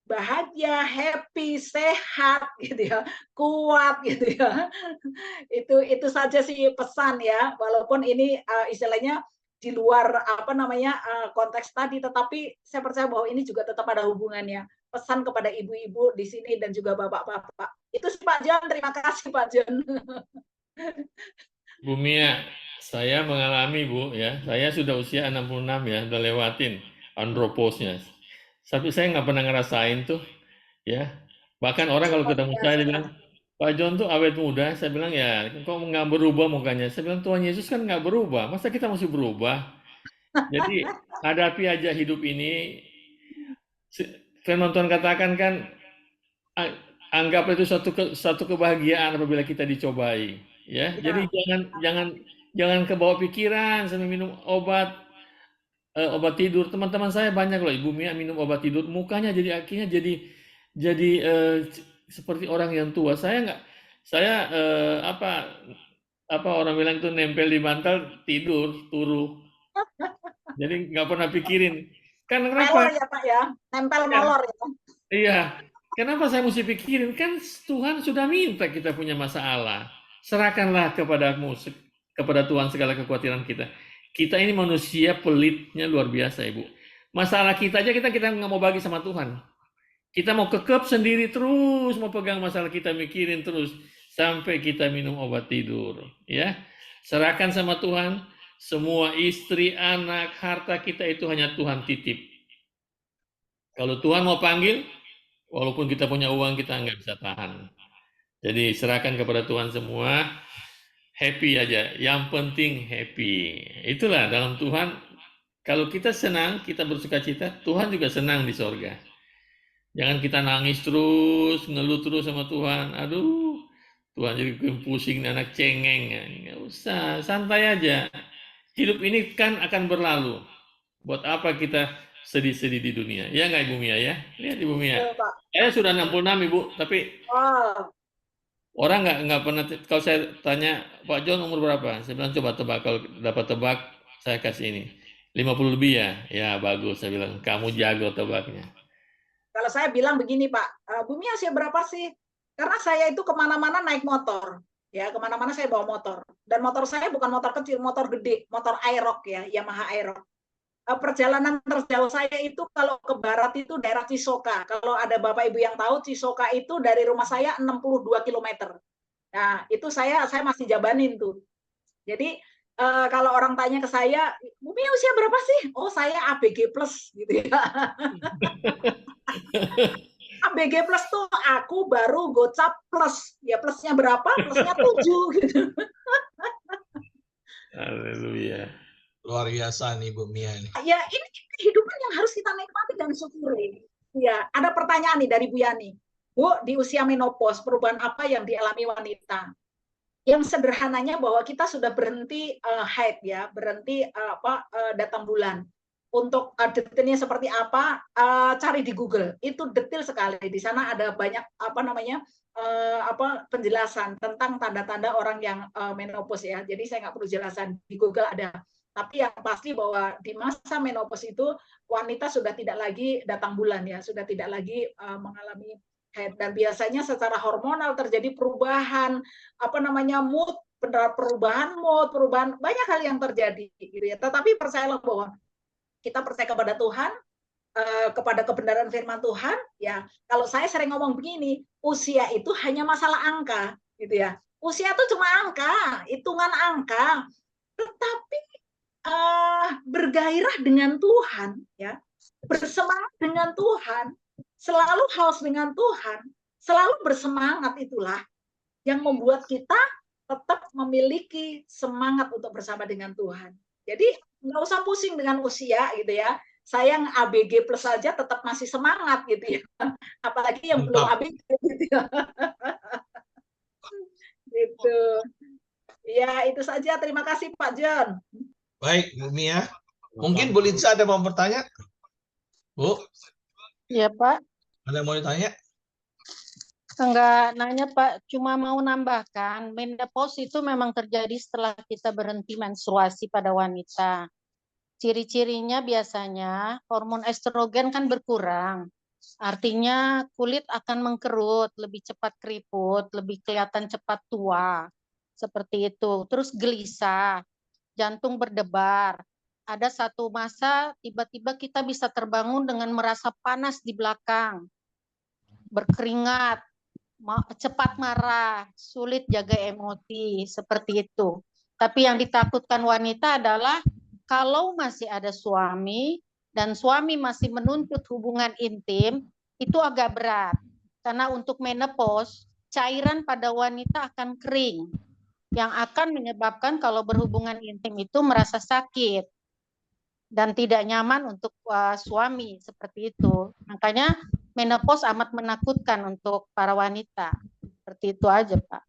bahagia, happy, sehat gitu ya, kuat gitu ya. Itu saja sih pesan ya, walaupun ini istilahnya di luar konteks tadi, tetapi saya percaya bahwa ini juga tetap ada hubungannya. Pesan kepada ibu-ibu di sini dan juga bapak-bapak. Itu sih Pak John, terima kasih Pak John. Bu Mia, saya mengalami Bu ya, saya sudah usia 66 ya, udah lewatin androposnya. Tapi saya nggak pernah ngerasain tuh ya. Bahkan orang kalau ketemu saya dia bilang, Pak John tuh awet muda. Saya bilang ya, kok nggak berubah mukanya? Saya bilang Tuhan Yesus kan nggak berubah, masa kita masih berubah? Jadi hadapi aja hidup ini. Firman Tuhan katakan kan, anggaplah itu satu kebahagiaan apabila kita dicobai. Ya, jadi jangan kebawa pikiran sambil minum obat tidur. Teman-teman saya banyak loh, Ibu Mia minum obat tidur, mukanya jadi akhirnya jadi seperti orang yang tua. Saya orang bilang itu nempel di bantal tidur turu. Jadi nggak pernah pikirin. Kan Molor ya Pak ya, nempel molor ya. Iya. Kenapa saya mesti pikirin? Kan Tuhan sudah minta kita punya masalah. Serahkanlah kepada Tuhan segala kekhawatiran kita. Kita ini manusia pelitnya luar biasa, Ibu. Masalah kita aja kita nggak mau bagi sama Tuhan. Kita mau kekep sendiri terus, mau pegang masalah kita, mikirin terus sampai kita minum obat tidur, ya. Serahkan sama Tuhan. Semua istri, anak, harta kita itu hanya Tuhan titip. Kalau Tuhan mau panggil, walaupun kita punya uang kita nggak bisa tahan. Jadi serahkan kepada Tuhan semua. Happy aja, yang penting happy. Itulah dalam Tuhan, kalau kita senang, kita bersukacita, Tuhan juga senang di sorga. Jangan kita nangis terus, ngeluh terus sama Tuhan. Aduh, Tuhan jadi pusing, anak cengeng. Nggak usah, santai aja. Hidup ini kan akan berlalu. Buat apa kita sedih-sedih di dunia? Ya nggak Ibu Mia ya? Lihat Ibu Mia. Saya sudah 66 Ibu, tapi orang nggak pernah. Kalau saya tanya Pak John umur berapa, saya bilang coba tebak. Kalau dapat tebak, saya kasih ini 50 lebih ya? Ya bagus, saya bilang kamu jago tebaknya. Kalau saya bilang begini Pak, Bu Mia usia berapa sih? Karena saya itu kemana-mana naik motor, ya kemana-mana saya bawa motor. Dan motor saya bukan motor kecil, motor gede, motor Aerox ya, Yamaha Aerox. Perjalanan terjauh saya itu kalau ke barat itu daerah Cisoka. Kalau ada Bapak Ibu yang tahu, Cisoka itu dari rumah saya 62 km. Nah, itu saya masih jabanin tuh. Jadi kalau orang tanya ke saya, Bu Mia usia berapa sih? Oh, saya ABG plus gitu ya. ABG plus tuh aku baru gocap plus. Ya plusnya berapa? Plusnya 7 gitu. Haleluya. Luar biasa nih Bu Mia ini. Ya ini kehidupan yang harus kita nikmati dan syukuri. Ya, ada pertanyaan nih dari Bu Yani. Bu, di usia menopause, perubahan apa yang dialami wanita? Yang sederhananya bahwa kita sudah berhenti haid ya, berhenti datang bulan. Untuk detailnya seperti apa, cari di Google. Itu detail sekali. Di sana ada banyak penjelasan tentang tanda-tanda orang yang menopause ya. Jadi saya nggak perlu jelasan, di Google ada. Tapi yang pasti bahwa di masa menopause itu wanita sudah tidak lagi datang bulan ya, sudah tidak lagi mengalami haid, dan biasanya secara hormonal terjadi perubahan mood, perubahan banyak hal yang terjadi gitu ya. Tetapi percayalah bahwa kita percaya kepada Tuhan, kepada kebenaran firman Tuhan ya. Kalau saya sering ngomong begini, usia itu hanya masalah angka gitu ya. Usia itu cuma angka, hitungan angka. Tetapi bergairah dengan Tuhan ya, bersemangat dengan Tuhan, selalu haus dengan Tuhan, selalu bersemangat, itulah yang membuat kita tetap memiliki semangat untuk bersama dengan Tuhan. Jadi nggak usah pusing dengan usia gitu ya. Saya yang ABG plus saja tetap masih semangat gitu ya. Apalagi yang belum ABG gitu ya. Gitu. Ya, itu saja. Terima kasih Pak John. Baik, Bu Mia. Mungkin Bu Litsa ada mau bertanya? Bu? Ya Pak. Ada yang mau ditanya? Enggak nanya Pak, cuma mau nambahkan, menopause itu memang terjadi setelah kita berhenti menstruasi pada wanita. Ciri-cirinya biasanya hormon estrogen kan berkurang. Artinya kulit akan mengkerut, lebih cepat keriput, lebih kelihatan cepat tua. Seperti itu. Terus gelisah, jantung berdebar. Ada satu masa tiba-tiba kita bisa terbangun dengan merasa panas di belakang, berkeringat, cepat marah, sulit jaga emosi, seperti itu. Tapi yang ditakutkan wanita adalah kalau masih ada suami dan suami masih menuntut hubungan intim, itu agak berat. Karena untuk menopause, cairan pada wanita akan kering, yang akan menyebabkan kalau berhubungan intim itu merasa sakit dan tidak nyaman untuk suami, seperti itu. Makanya menopause amat menakutkan untuk para wanita. Seperti itu aja, Pak.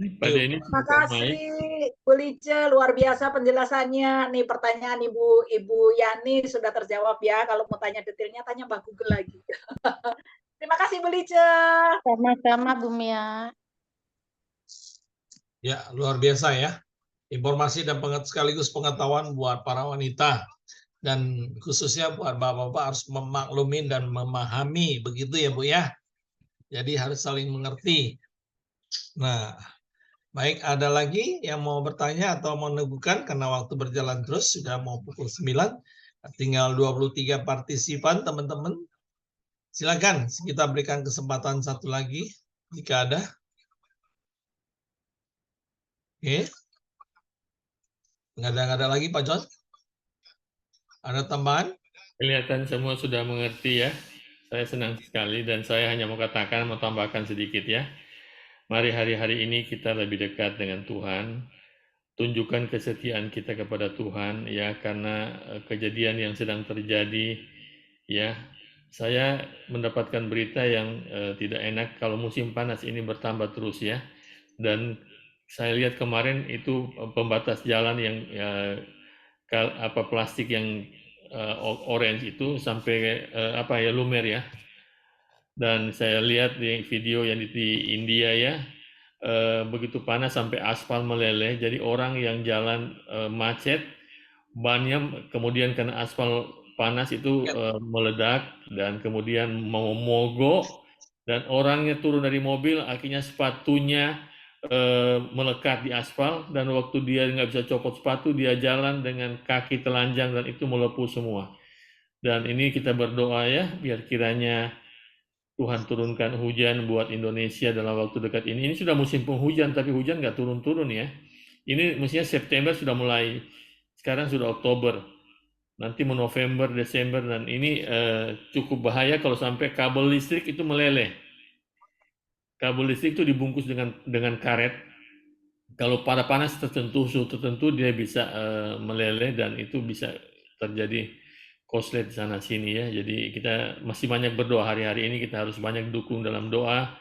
Terima kasih Bu Lice, luar biasa penjelasannya. Nih pertanyaan Ibu Yani sudah terjawab ya. Kalau mau tanya detailnya tanya Mbak Google lagi. Terima kasih Bu Lice. Sama-sama Bu Mia. Ya, luar biasa ya. Informasi dan sekaligus pengetahuan buat para wanita. Dan khususnya buat bapak-bapak harus memaklumin dan memahami. Begitu ya Bu ya. Jadi harus saling mengerti. Nah, baik, ada lagi yang mau bertanya atau mau meneguhkan karena waktu berjalan terus, sudah mau pukul 9. Tinggal 23 partisipan, teman-teman. Silakan kita berikan kesempatan satu lagi jika ada. Oke. Nggak ada lagi Pak John? Ada tambahan? Kelihatan semua sudah mengerti ya. Saya senang sekali dan saya hanya mau tambahkan sedikit ya. Mari hari-hari ini kita lebih dekat dengan Tuhan. Tunjukkan kesetiaan kita kepada Tuhan ya, karena kejadian yang sedang terjadi ya. Saya mendapatkan berita yang tidak enak kalau musim panas ini bertambah terus ya. Dan saya lihat kemarin itu pembatas jalan yang plastik yang orange itu sampai lumer ya. Dan saya lihat di video yang di India ya, begitu panas sampai aspal meleleh, jadi orang yang jalan macet bannya kemudian karena aspal panas itu meledak dan kemudian mau mogok dan orangnya turun dari mobil, akhirnya sepatunya melekat di aspal dan waktu dia nggak bisa copot sepatu, dia jalan dengan kaki telanjang dan itu melepuh semua. Dan ini kita berdoa ya, biar kiranya Tuhan turunkan hujan buat Indonesia dalam waktu dekat ini. Ini sudah musim penghujan, tapi hujan nggak turun-turun ya. Ini mestinya September sudah mulai, sekarang sudah Oktober. Nanti mau November, Desember, dan ini cukup bahaya kalau sampai kabel listrik itu meleleh. Kabel listrik itu dibungkus dengan karet. Kalau pada panas tertentu, suhu tertentu, dia bisa meleleh dan itu bisa terjadi koslet di sana sini ya. Jadi kita masih banyak berdoa hari-hari ini, kita harus banyak dukung dalam doa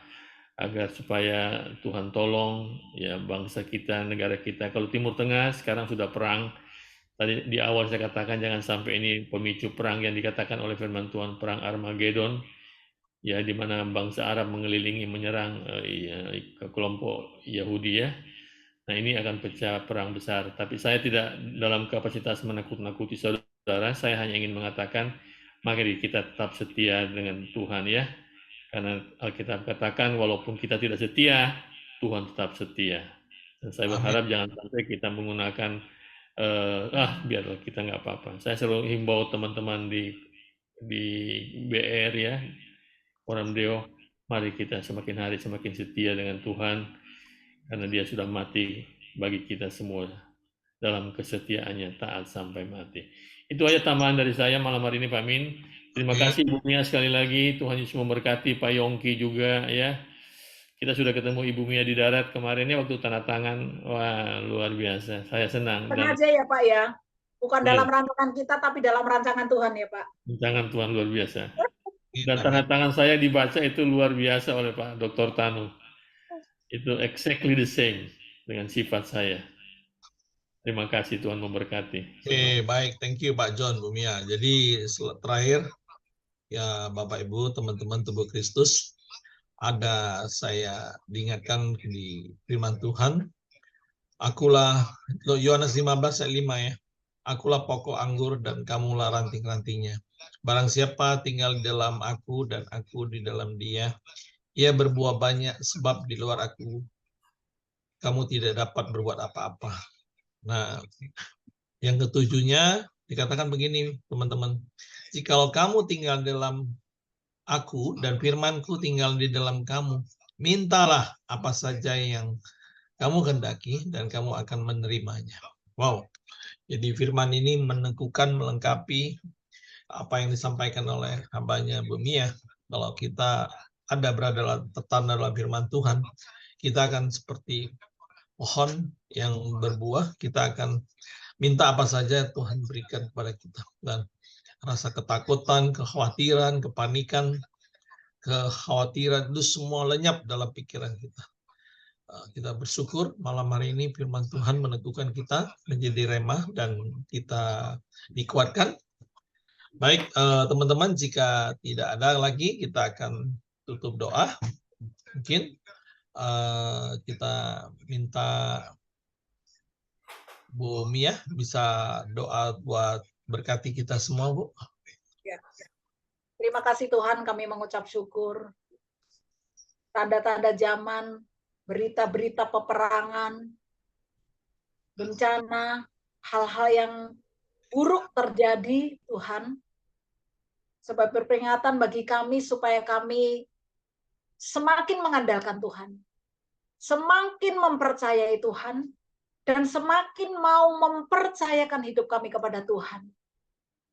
agar supaya Tuhan tolong ya bangsa kita, negara kita. Kalau Timur Tengah sekarang sudah perang. Tadi di awal saya katakan jangan sampai ini pemicu perang yang dikatakan oleh firman Tuhan, perang Armageddon. Ya, di mana bangsa Arab mengelilingi menyerang ke kelompok Yahudi ya. Nah, ini akan pecah perang besar. Tapi saya tidak dalam kapasitas menakut-nakuti saudara, saya hanya ingin mengatakan, mari kita tetap setia dengan Tuhan ya. Karena Alkitab katakan, walaupun kita tidak setia, Tuhan tetap setia. Dan saya berharap jangan sampai kita menggunakan, biarlah kita nggak apa-apa. Saya selalu himbau teman-teman di BR ya, Orang Deo, mari kita semakin hari semakin setia dengan Tuhan, karena dia sudah mati bagi kita semua dalam kesetiaannya taat sampai mati. Itu aja tambahan dari saya malam hari ini Pak Min. Terima kasih Ibu Mia sekali lagi. Tuhan Yesus memberkati Pak Yongki juga ya. Kita sudah ketemu Ibu Mia di darat kemarin ya waktu tanda tangan. Wah, luar biasa. Saya senang. Sengaja ya Pak ya. Bukan dalam rancangan kita tapi dalam rancangan Tuhan ya Pak. Rancangan Tuhan luar biasa. Dan tanda tangan saya dibaca itu luar biasa oleh Pak Dr. Tanu. Itu exactly the same dengan sifat saya. Terima kasih Tuhan memberkati. Oke, baik. Thank you Pak John, Bu Mia. Jadi terakhir, ya Bapak Ibu, teman-teman tubuh Kristus, ada saya diingatkan di firman Tuhan, akulah, Yohanes 15 ayat 5 ya, akulah pokok anggur dan kamulah ranting-rantingnya. Barang siapa tinggal di dalam aku dan aku di dalam dia, ia berbuah banyak sebab di luar aku kamu tidak dapat berbuat apa-apa. Nah, yang ketujuhnya dikatakan begini, teman-teman. Jikalau kamu tinggal dalam aku dan firmanku tinggal di dalam kamu, mintalah apa saja yang kamu kehendaki dan kamu akan menerimanya. Wow. Jadi firman ini meneguhkan, melengkapi apa yang disampaikan oleh hambanya Bu Mia. Kalau kita ada berada tertanam dalam firman Tuhan, kita akan seperti pohon yang berbuah, kita akan minta apa saja Tuhan berikan kepada kita. Dan rasa ketakutan, kekhawatiran, kepanikan, kekhawatiran itu semua lenyap dalam pikiran kita. Kita bersyukur malam hari ini firman Tuhan meneguhkan kita menjadi remah dan kita dikuatkan. Baik, teman-teman, jika tidak ada lagi, kita akan tutup doa. Mungkin kita minta Bu Mia bisa doa buat berkati kita semua, Bu. Ya. Terima kasih Tuhan, kami mengucap syukur. Tanda-tanda zaman, berita-berita peperangan, bencana, hal-hal yang buruk terjadi, Tuhan, sebagai peringatan bagi kami supaya kami semakin mengandalkan Tuhan, semakin mempercayai Tuhan, dan semakin mau mempercayakan hidup kami kepada Tuhan.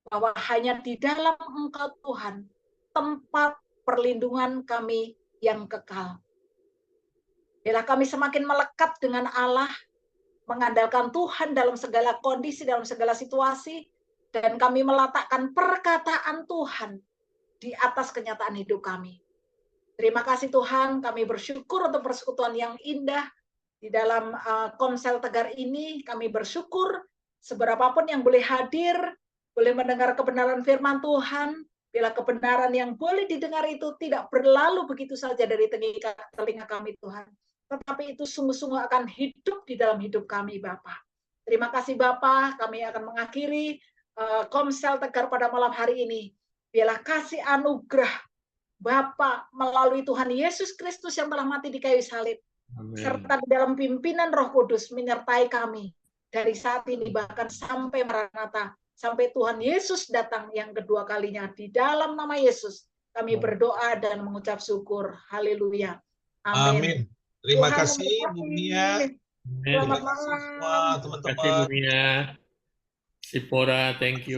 Bahwa hanya di dalam Engkau Tuhan, tempat perlindungan kami yang kekal. Bila kami semakin melekat dengan Allah, mengandalkan Tuhan dalam segala kondisi, dalam segala situasi, dan kami meletakkan perkataan Tuhan di atas kenyataan hidup kami. Terima kasih Tuhan, kami bersyukur untuk persekutuan yang indah di dalam Komsel Tegar ini. Kami bersyukur seberapapun yang boleh hadir, boleh mendengar kebenaran firman Tuhan, bila kebenaran yang boleh didengar itu tidak berlalu begitu saja dari telinga kami Tuhan, tetapi itu sungguh-sungguh akan hidup di dalam hidup kami Bapa. Terima kasih Bapak, kami akan mengakhiri Komsel Tegar pada malam hari ini. Biarlah kasih anugerah Bapa melalui Tuhan Yesus Kristus yang telah mati di kayu salib, Amin. serta di dalam pimpinan Roh Kudus menyertai kami dari saat ini bahkan sampai Maranatha, sampai Tuhan Yesus datang yang kedua kalinya. Di dalam nama Yesus kami berdoa dan mengucap syukur. Haleluya. Amin. Amin. Terima Tuhan kasih Bu memberkati. Mia. Selamat Terima kasih semua malam. Terima kasih Bu teman-teman. Mia. Sipora, thank you.